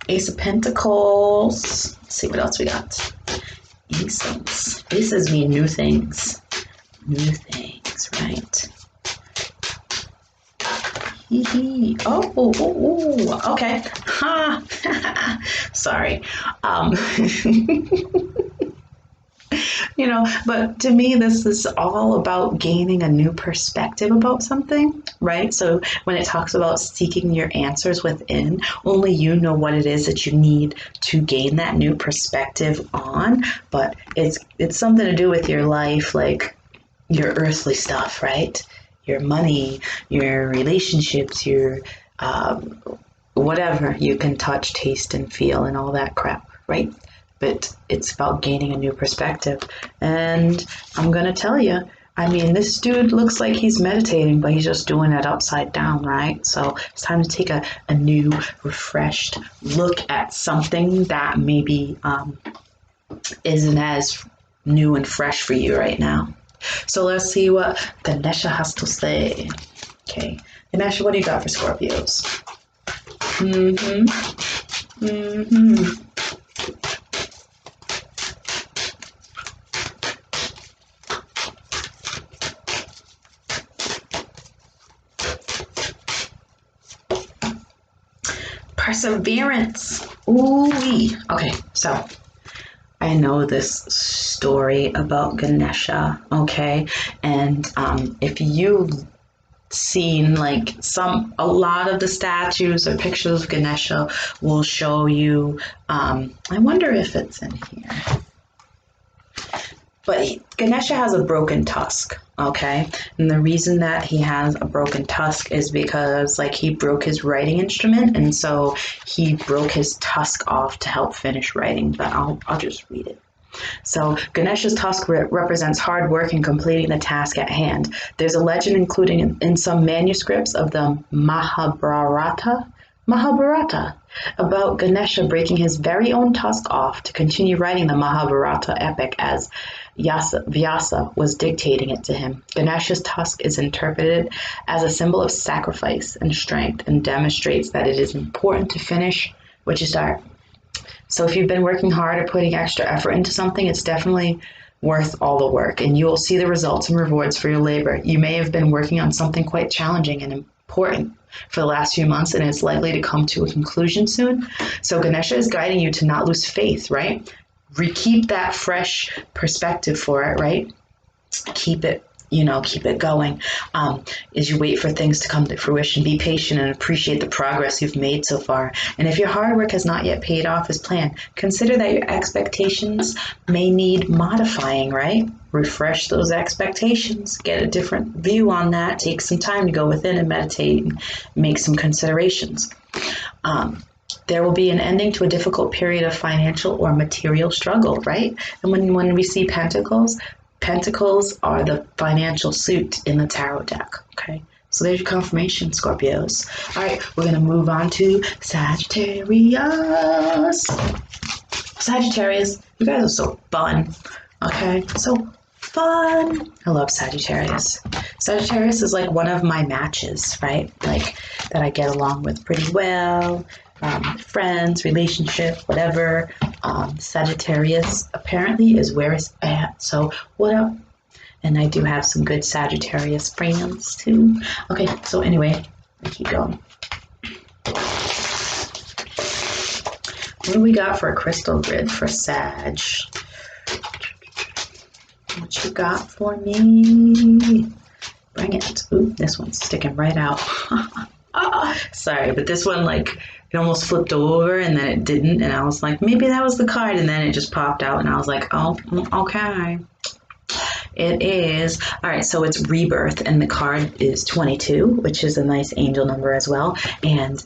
A: Ace of Pentacles. Let's see what else we got. Aces. Aces mean new things. New things, right? Okay. Sorry. But to me, this is all about gaining a new perspective about something, right? So when it talks about seeking your answers within, only you know what it is that you need to gain that new perspective on. But it's something to do with your life, like your earthly stuff, right? Your money, your relationships, your whatever you can touch, taste, and feel, and all that crap, right? But it's about gaining a new perspective. And I'm going to tell you, I mean, this dude looks like he's meditating, but he's just doing it upside down, right? So it's time to take a new, refreshed look at something that maybe isn't as new and fresh for you right now. So let's see what Ganesha has to say. Okay. Ganesha, what do you got for Scorpios? Perseverance. Ooh-wee. Okay, so I know this story about Ganesha, okay? And if you've seen like a lot of the statues or pictures of Ganesha will show you, I wonder if it's in here. But Ganesha has a broken tusk, okay? And the reason that he has a broken tusk is because like he broke his writing instrument, and so he broke his tusk off to help finish writing. But I'll just read it. So Ganesha's tusk represents hard work in completing the task at hand. There's a legend including in some manuscripts of the Mahabharata about Ganesha breaking his very own tusk off to continue writing the Mahabharata epic as Vyasa was dictating it to him. Ganesha's tusk is interpreted as a symbol of sacrifice and strength and demonstrates that it is important to finish what you start. So if you've been working hard or putting extra effort into something, it's definitely worth all the work, and you will see the results and rewards for your labor. You may have been working on something quite challenging and important for the last few months, and it's likely to come to a conclusion soon. So Ganesha is guiding you to not lose faith, right? Keep that fresh perspective for it, right? Keep it going as you wait for things to come to fruition. Be patient and appreciate the progress you've made so far. And if your hard work has not yet paid off as planned, consider that your expectations may need modifying, right? Refresh those expectations, get a different view on that, take some time to go within and meditate and make some considerations. There will be an ending to a difficult period of financial or material struggle, right? And when we see pentacles are the financial suit in the tarot deck, okay? So there's your confirmation, Scorpios. All right, we're going to move on to Sagittarius. Sagittarius, you guys are so fun, okay? So fun. I love Sagittarius. Sagittarius is like one of my matches, right? Like that I get along with pretty well. Friends, relationship, whatever. Sagittarius apparently is where it's at. So what up? And I do have some good Sagittarius friends too. Okay, so anyway, I keep going. What do we got for a crystal grid for Sag? What you got for me? Bring it. Ooh, this one's sticking right out. Sorry, but this one, like, it almost flipped over and then it didn't. And I was like, maybe that was the card. And then it just popped out and I was like, oh, okay. It is. All right, so it's Rebirth, and the card is 22, which is a nice angel number as well. And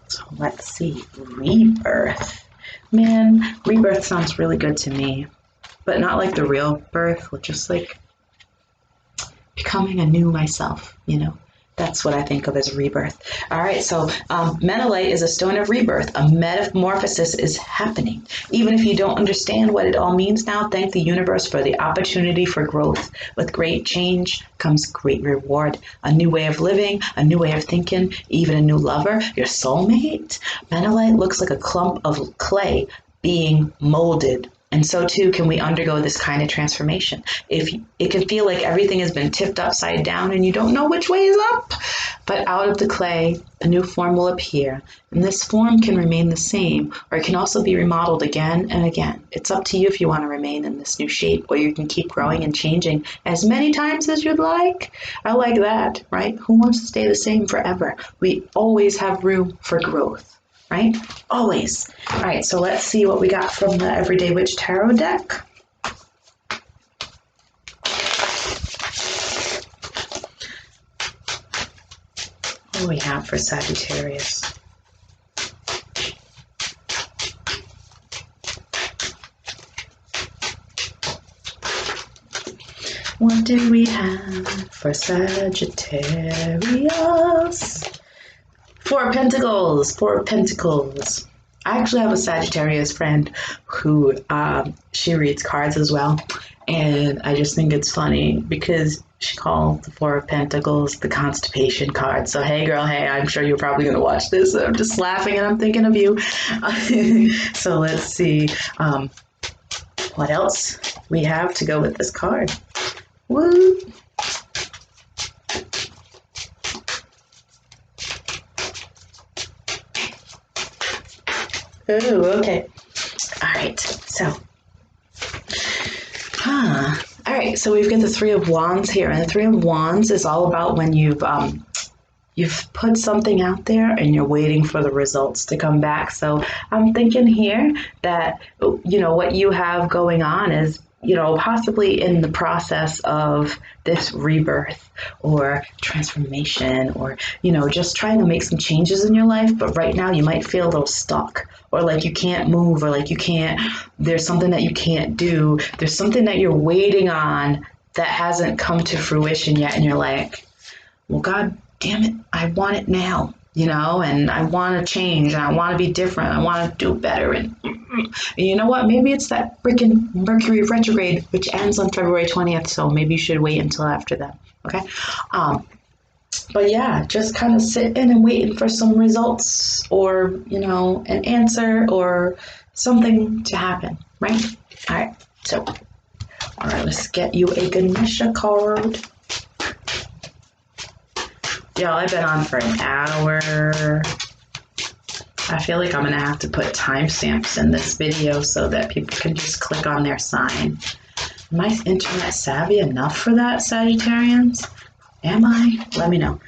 A: so let's see, Rebirth. Man, Rebirth sounds really good to me, but not like the real birth, just like becoming a new myself, That's what I think of as rebirth. All right, so Menelite is a stone of rebirth. A metamorphosis is happening. Even if you don't understand what it all means now, thank the universe for the opportunity for growth. With great change comes great reward. A new way of living, a new way of thinking, even a new lover, your soulmate. Menelite looks like a clump of clay being molded And so too can we undergo this kind of transformation. If it can feel like everything has been tipped upside down and you don't know which way is up, but out of the clay, a new form will appear. And this form can remain the same, or it can also be remodeled again and again. It's up to you if you want to remain in this new shape, or you can keep growing and changing as many times as you'd like. I like that, right? Who wants to stay the same forever? We always have room for growth. Right? Always. All right, so let's see what we got from the Everyday Witch Tarot deck. What do we have for Sagittarius? What do we have for Sagittarius? Four of Pentacles, Four of Pentacles. I actually have a Sagittarius friend who she reads cards as well. And I just think it's funny because she calls the Four of Pentacles the constipation card. So, hey girl, hey, I'm sure you're probably going to watch this. I'm just laughing and I'm thinking of you. So let's see what else we have to go with this card. Woo! Oh, okay. All right. So, all right. So we've got the Three of Wands here, and the Three of Wands is all about when you've put something out there and you're waiting for the results to come back. So I'm thinking here that what you have going on is possibly in the process of this rebirth or transformation, or just trying to make some changes in your life, but right now you might feel a little stuck, or like you can't move, or like there's something that you can't do, there's something that you're waiting on that hasn't come to fruition yet, and you're like, well, God damn it, I want it now, and I want to change, and I want to be different, I want to do better, and you know what? Maybe it's that freaking Mercury retrograde, which ends on February 20th, so maybe you should wait until after that, okay? But yeah, just kind of sitting and waiting for some results, or, an answer or something to happen, right? All right, so, all right, let's get you a Ganesha card. Y'all, I've been on for an hour. I feel like I'm going to have to put timestamps in this video so that people can just click on their sign. Am I internet savvy enough for that, Sagittarians? Am I? Let me know.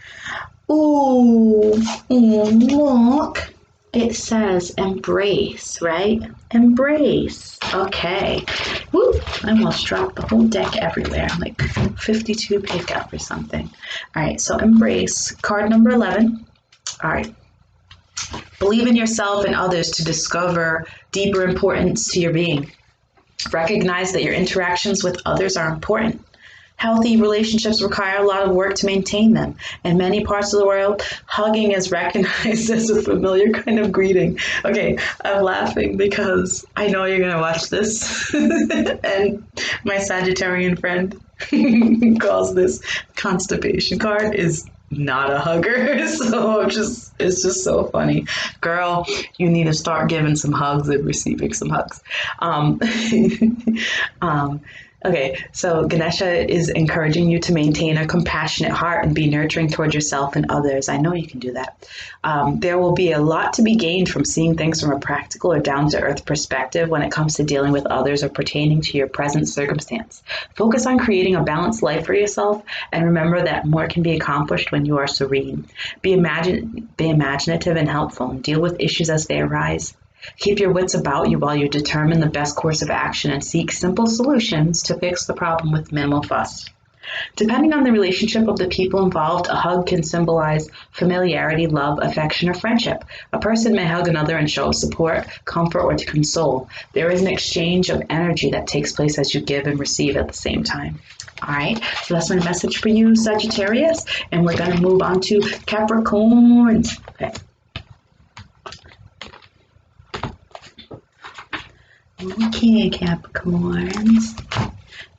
A: Ooh, look. It says embrace, right? Embrace. Okay. Woo! I almost dropped the whole deck everywhere. Like 52 pickup or something. All right, so embrace. Card number 11. All right. Believe in yourself and others to discover deeper importance to your being. Recognize that your interactions with others are important. Healthy relationships require a lot of work to maintain them. In many parts of the world, hugging is recognized as a familiar kind of greeting. Okay, I'm laughing because I know you're going to watch this. And my Sagittarian friend calls this constipation card is not a hugger. So it's just so funny. Girl, you need to start giving some hugs and receiving some hugs. Okay, so Ganesha is encouraging you to maintain a compassionate heart and be nurturing towards yourself and others. I know you can do that. There will be a lot to be gained from seeing things from a practical or down-to-earth perspective when it comes to dealing with others or pertaining to your present circumstance. Focus on creating a balanced life for yourself, and remember that more can be accomplished when you are serene. Be imaginative and helpful, and deal with issues as they arise. Keep your wits about you while you determine the best course of action and seek simple solutions to fix the problem with minimal fuss. Depending on the relationship of the people involved, a hug can symbolize familiarity, love, affection, or friendship. A person may hug another and show support, comfort, or to console. There is an exchange of energy that takes place as you give and receive at the same time. All right, so that's my message for you, Sagittarius, and we're going to move on to Capricorn. Okay. Okay, Capricorns.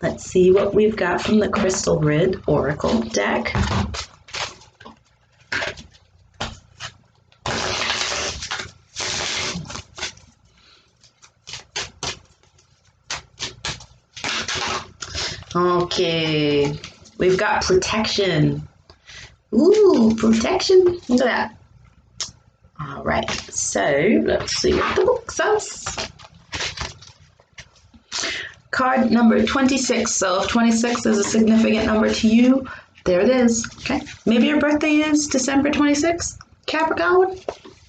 A: Let's see what we've got from the Crystal Grid Oracle deck. Okay, we've got protection. Ooh, protection. Look at that. All right, so let's see what the book says. Card number 26. So if 26 is a significant number to you, there it is. Okay, maybe your birthday is December 26th, Capricorn.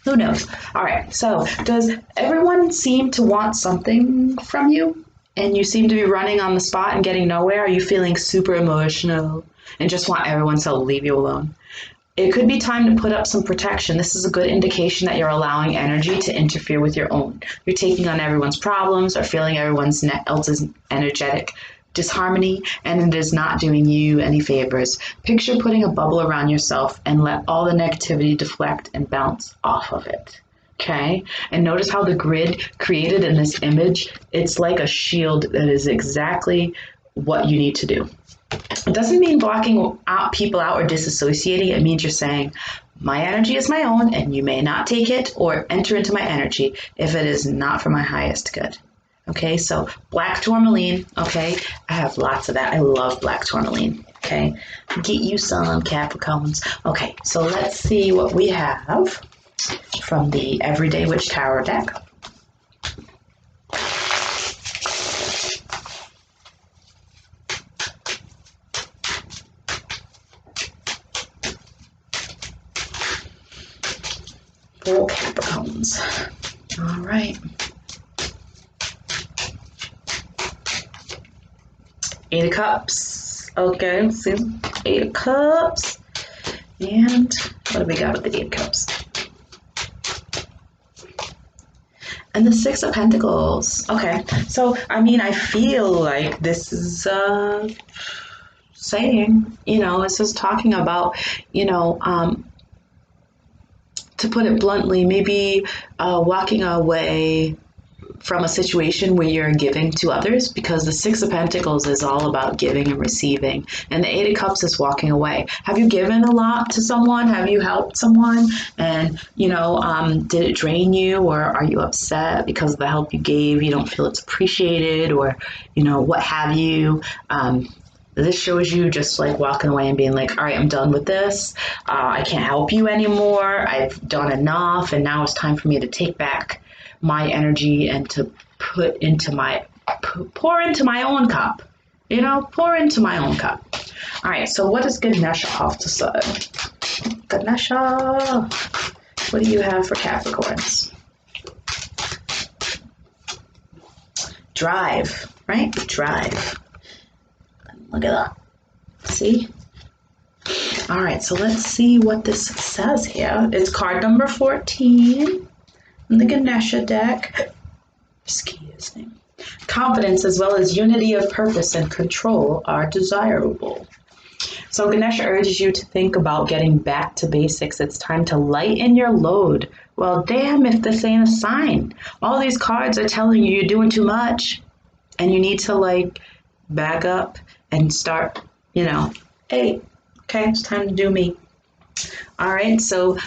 A: Who knows? All right, so does everyone seem to want something from you? And you seem to be running on the spot and getting nowhere? Are you feeling super emotional and just want everyone to leave you alone? It could be time to put up some protection. This is a good indication that you're allowing energy to interfere with your own. You're taking on everyone's problems or feeling everyone else's energetic disharmony, and it is not doing you any favors. Picture putting a bubble around yourself and let all the negativity deflect and bounce off of it. Okay? And notice how the grid created in this image, it's like a shield that is exactly what you need to do. It doesn't mean blocking out people out or disassociating. It means you're saying, my energy is my own and you may not take it or enter into my energy if it is not for my highest good. Okay, so black tourmaline, okay, I have lots of that. I love black tourmaline, okay. Get you some, Capricorns. Okay, so let's see what we have from the Everyday Witch Tarot deck. For Capricorns. All right. Eight of Cups. Okay, see, Eight of Cups. And what do we got with the Eight of Cups? And the Six of Pentacles. Okay, so I mean, I feel like this is saying, this is talking about, to put it bluntly, maybe walking away from a situation where you're giving to others, because the Six of Pentacles is all about giving and receiving, and the Eight of Cups is walking away. Have you given a lot to someone? Have you helped someone? And, did it drain you, or are you upset because of the help you gave? You don't feel it's appreciated, or, what have you? This shows you just like walking away and being like, all right, I'm done with this. I can't help you anymore. I've done enough. And now it's time for me to take back my energy and to pour into my own cup. Pour into my own cup. All right. So what does Ganesha have to say? Ganesha, what do you have for Capricorns? Drive, right? Drive. Look at that. See? All right, so let's see what this says here. It's card number 14 in the Ganesha deck. Excuse me. Confidence as well as unity of purpose and control are desirable. So Ganesha urges you to think about getting back to basics. It's time to lighten your load. Well, damn if this ain't a sign. All these cards are telling you you're doing too much and you need to back up and start, hey, okay, it's time to do me. All right, so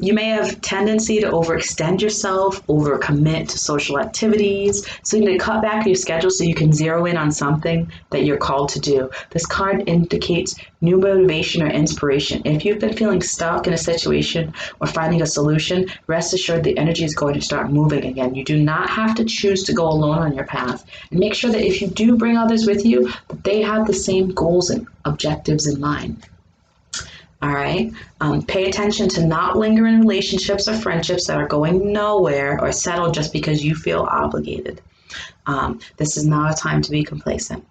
A: you may have tendency to overextend yourself, overcommit to social activities. So you need to cut back your schedule so you can zero in on something that you're called to do. This card indicates new motivation or inspiration. If you've been feeling stuck in a situation or finding a solution, rest assured the energy is going to start moving again. You do not have to choose to go alone on your path. And make sure that if you do bring others with you, that they have the same goals and objectives in mind. All right. Pay attention to not linger in relationships or friendships that are going nowhere or settle just because you feel obligated. This is not a time to be complacent.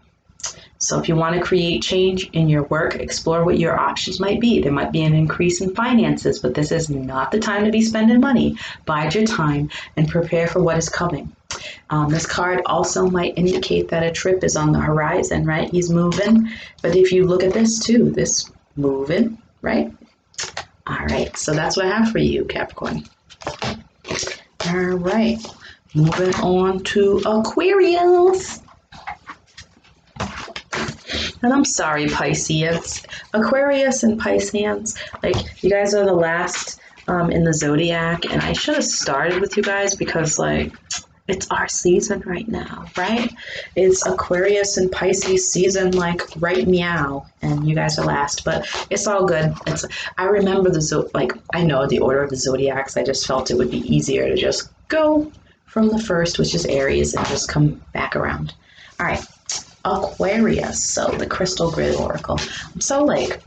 A: So if you want to create change in your work, explore what your options might be. There might be an increase in finances, but this is not the time to be spending money. Bide your time and prepare for what is coming. This card also might indicate that a trip is on the horizon, right? He's moving. But if you look at this too, this moving, right? All right, so that's what I have for you, Capricorn. All right, moving on to Aquarius. And I'm sorry, Pisces. Aquarius and Pisces, you guys are the last in the zodiac, and I should have started with you guys because it's our season right now, right? It's Aquarius and Pisces season, like right meow, and you guys are last, but it's all good. I remember I know the order of the zodiacs. I just felt it would be easier to just go from the first, which is Aries, and just come back around. All right, Aquarius. So the Crystal Grid Oracle. I'm so like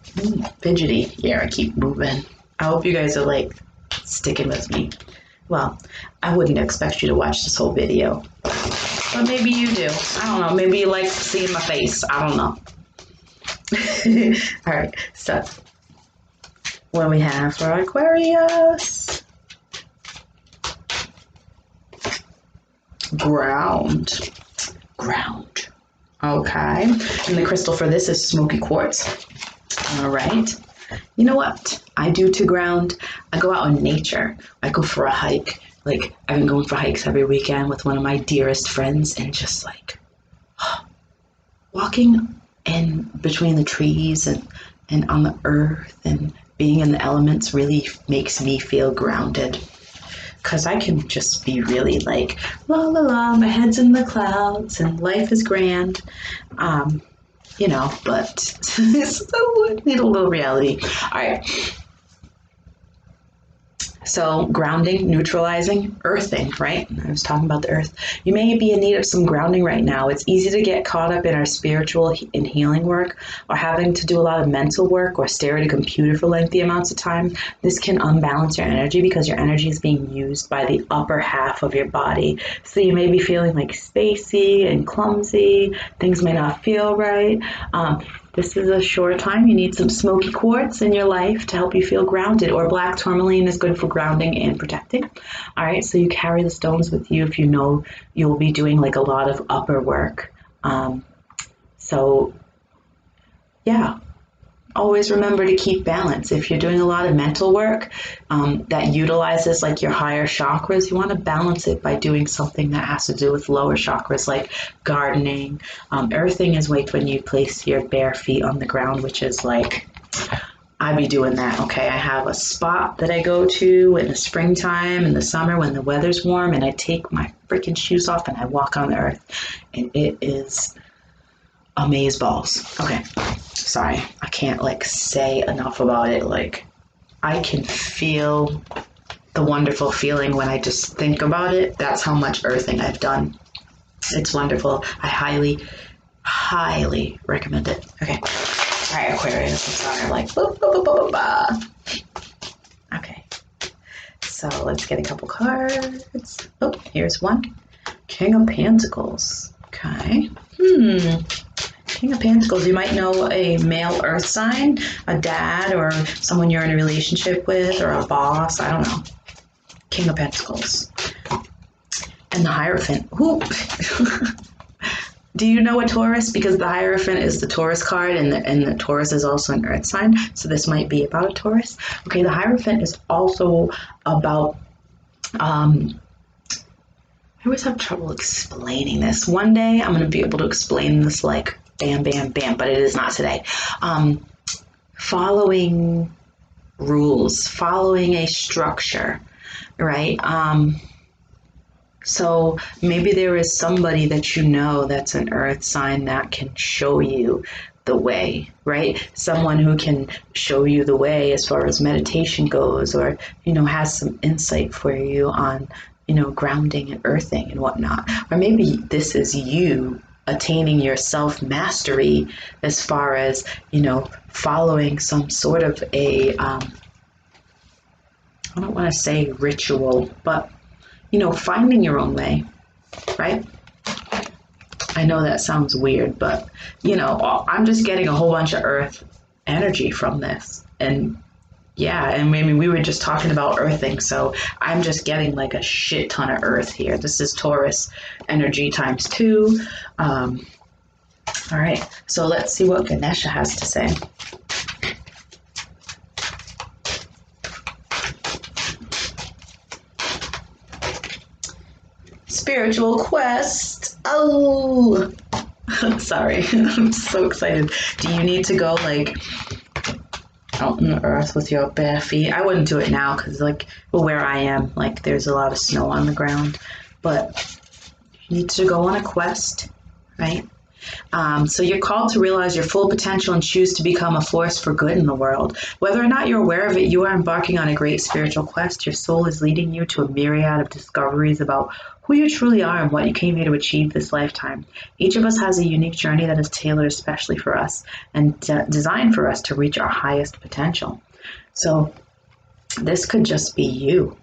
A: fidgety here. I keep moving. I hope you guys are like sticking with me. Well, I wouldn't expect you to watch this whole video, but maybe you do. I don't know. Maybe you like seeing my face. I don't know. All right. So what we have for Aquarius? Ground. Okay. And the crystal for this is smoky quartz. All right. You know what I do to ground? I go out in nature. I go for a hike. Like, I've been going for hikes every weekend with one of my dearest friends, and just like walking in between the trees and on the earth and being in the elements really makes me feel grounded. Because I can just be really like, la la la, my head's in the clouds and life is grand. You know, but so need a little reality. All right. So grounding, neutralizing, earthing, right? I was talking about the earth. You may be in need of some grounding right now. It's easy to get caught up in our spiritual and healing work, or having to do a lot of mental work, or stare at a computer for lengthy amounts of time. This can unbalance your energy because your energy is being used by the upper half of your body. So you may be feeling like spacey and clumsy. Things may not feel right. This is a short time. You need some smoky quartz in your life to help you feel grounded, or black tourmaline is good for grounding and protecting. All right, so you carry the stones with you if you know you'll be doing like a lot of upper work. So yeah, always remember to keep balance. If you're doing a lot of mental work that utilizes like your higher chakras, you want to balance it by doing something that has to do with lower chakras, like gardening. Earthing is like when you place your bare feet on the ground, which is like, I be doing that, okay? I have a spot that I go to in the springtime, in the summer when the weather's warm, and I take my freaking shoes off and I walk on the earth, and it is amaze balls. Okay, sorry, I can't like say enough about it. Like, I can feel the wonderful feeling when I just think about it. That's how much earthing I've done. It's wonderful. I highly recommend it. Okay, all right, Aquarius. I'm sorry, I'm like boop, boop, boop, boop, boop. Okay, so let's get a couple cards. Oh, here's one. King of Pentacles. Okay. King of Pentacles, you might know a male earth sign, a dad or someone you're in a relationship with, or a boss, I don't know. King of Pentacles. And the Hierophant. Ooh. Do you know a Taurus? Because the Hierophant is the Taurus card, and the Taurus is also an earth sign, so this might be about a Taurus. Okay, the Hierophant is also about, I always have trouble explaining this. One day I'm going to be able to explain this like bam, bam, bam, but it is not today. Following rules, following a structure, right? So maybe there is somebody that you know that's an earth sign that can show you the way, right? Someone who can show you the way as far as meditation goes, or, you know, has some insight for you on, you know, grounding and earthing and whatnot. Or maybe this is you attaining your self-mastery as far as, you know, following some sort of a, I don't want to say ritual, but, you know, finding your own way, right? I know that sounds weird, but, you know, I'm just getting a whole bunch of earth energy from this. And yeah, and I mean, we were just talking about earthing, so I'm just getting like a shit ton of earth here. This is Taurus energy times 2. All right, so let's see what Ganesha has to say. Spiritual quest. Oh, sorry. I'm so excited. Do you need to go like out in the earth with your bare feet? I wouldn't do it now because like, well, where I am, like there's a lot of snow on the ground. But You need to go on a quest, right? So you're called to realize your full potential and choose to become a force for good in the world. Whether or not you're aware of it, you are embarking on a great spiritual quest. Your soul is leading you to a myriad of discoveries about who you truly are and what you came here to achieve this lifetime. Each of us has a unique journey that is tailored especially for us and designed for us to reach our highest potential. So this could just be you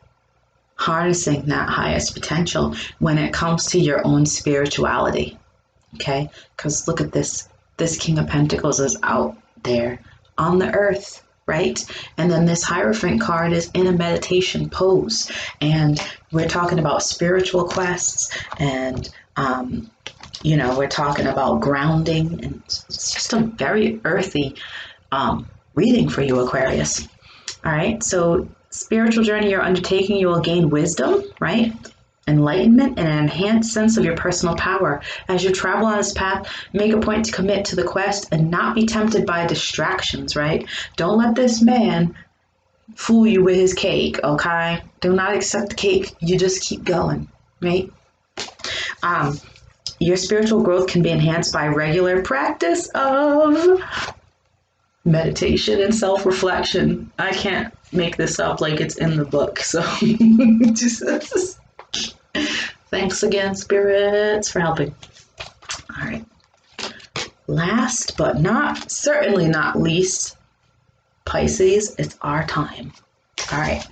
A: harnessing that highest potential when it comes to your own spirituality. Okay, because look at this. This King of Pentacles is out there on the earth, right? And then this Hierophant card is in a meditation pose. And we're talking about spiritual quests and, we're talking about grounding. And it's just a very earthy reading for you, Aquarius. All right, so spiritual journey you're undertaking, you will gain wisdom, right? Enlightenment and an enhanced sense of your personal power. As you travel on this path, make a point to commit to the quest and not be tempted by distractions, right? Don't let this man fool you with his cake, okay? Do not accept the cake. You just keep going, right? Your spiritual growth can be enhanced by regular practice of meditation and self-reflection. I can't make this up like it's in the book, so just thanks again, spirits, for helping. All right. Last but certainly not least, Pisces, it's our time. All right.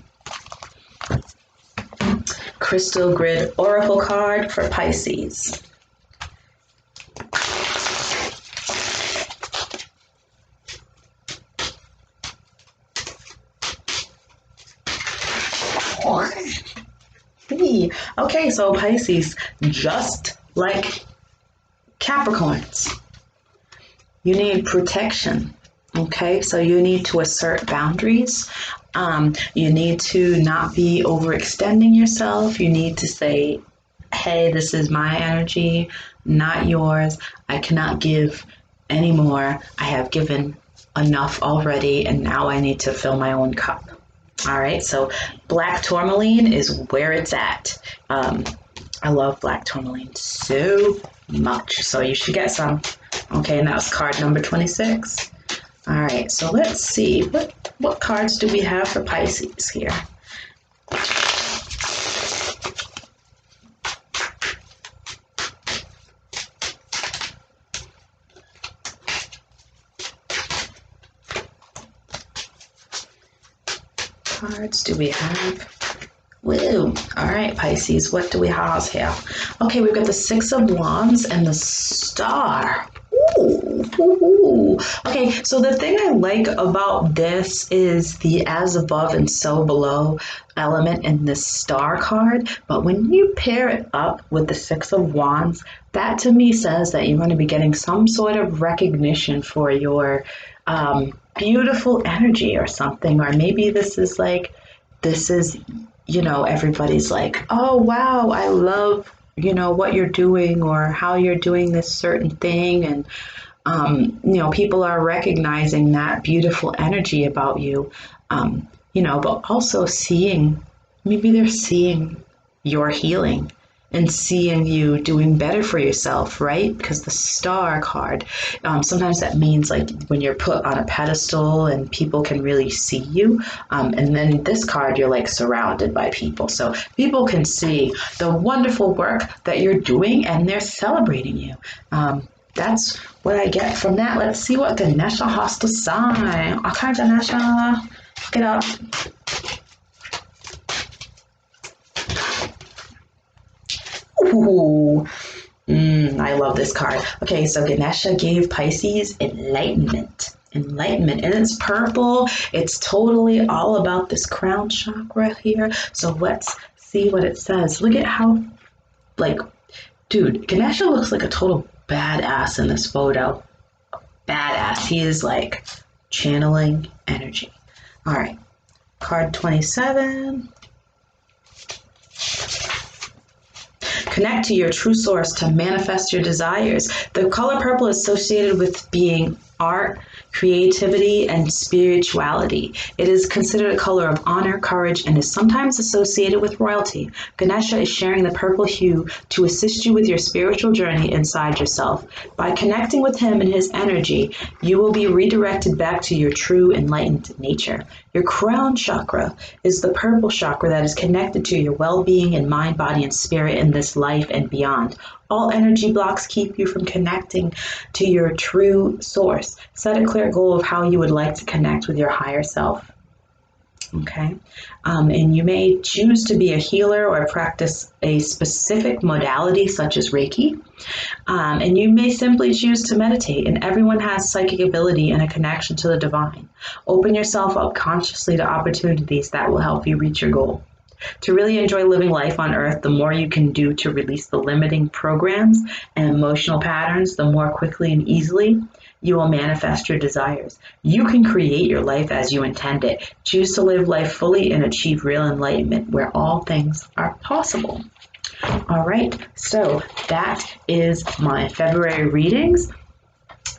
A: Crystal Grid Oracle card for Pisces. Okay, so Pisces, just like Capricorns, you need protection. Okay, so you need to assert boundaries. You need to not be overextending yourself. You need to say, hey, this is my energy, not yours. I cannot give anymore. I have given enough already, and now I need to fill my own cup. All right, so black tourmaline is where it's at. I love black tourmaline so much, so you should get some. Okay, and that was card number 26. All right, so let's see, what cards do we have for Pisces here? Cards do we have? Woo! All right, Pisces, what do we have here? Okay, we've got the Six of Wands and the Star. Ooh. Okay, so the thing I like about this is the as above and so below element in this Star card, but when you pair it up with the Six of Wands, that to me says that you're going to be getting some sort of recognition for your beautiful energy or something, or maybe this is, everybody's like, oh, wow, I love, what you're doing or how you're doing this certain thing. And, people are recognizing that beautiful energy about you, but also maybe they're seeing your healing and seeing you doing better for yourself, right? Because the Star card, sometimes that means like when you're put on a pedestal and people can really see you. And then this card, you're like surrounded by people. So people can see the wonderful work that you're doing and they're celebrating you. That's what I get from that. Let's see what Ganesha has to say. Okay, Ganesha, get up. Ooh, I love this card. Okay, so Ganesha gave Pisces enlightenment, and it's purple. It's totally all about this crown chakra here. So let's see what it says. Look at how, dude, Ganesha looks like a total badass in this photo. Badass. He is like channeling energy. All right, card 27. Connect to your true source to manifest your desires. The color purple is associated with being art, creativity, and spirituality. It is considered a color of honor, courage, and is sometimes associated with royalty. Ganesha is sharing the purple hue to assist you with your spiritual journey inside yourself. By connecting with him and his energy, you will be redirected back to your true enlightened nature. Your crown chakra is the purple chakra that is connected to your well-being in mind, body, and spirit in this life and beyond. All energy blocks keep you from connecting to your true source. Set a clear goal of how you would like to connect with your higher self. Okay. And you may choose to be a healer or practice a specific modality such as Reiki. And you may simply choose to meditate. And everyone has psychic ability and a connection to the divine. Open yourself up consciously to opportunities that will help you reach your goal. To really enjoy living life on Earth, the more you can do to release the limiting programs and emotional patterns, the more quickly and easily you will manifest your desires. You can create your life as you intend it. Choose to live life fully and achieve real enlightenment where all things are possible. All right, so that is my February readings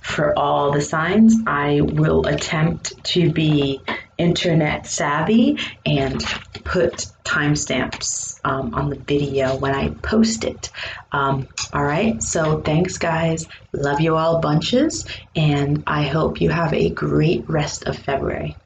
A: for all the signs. I will attempt to be internet savvy and put timestamps on the video when I post it. All right, so thanks guys. Love you all bunches, and I hope you have a great rest of February.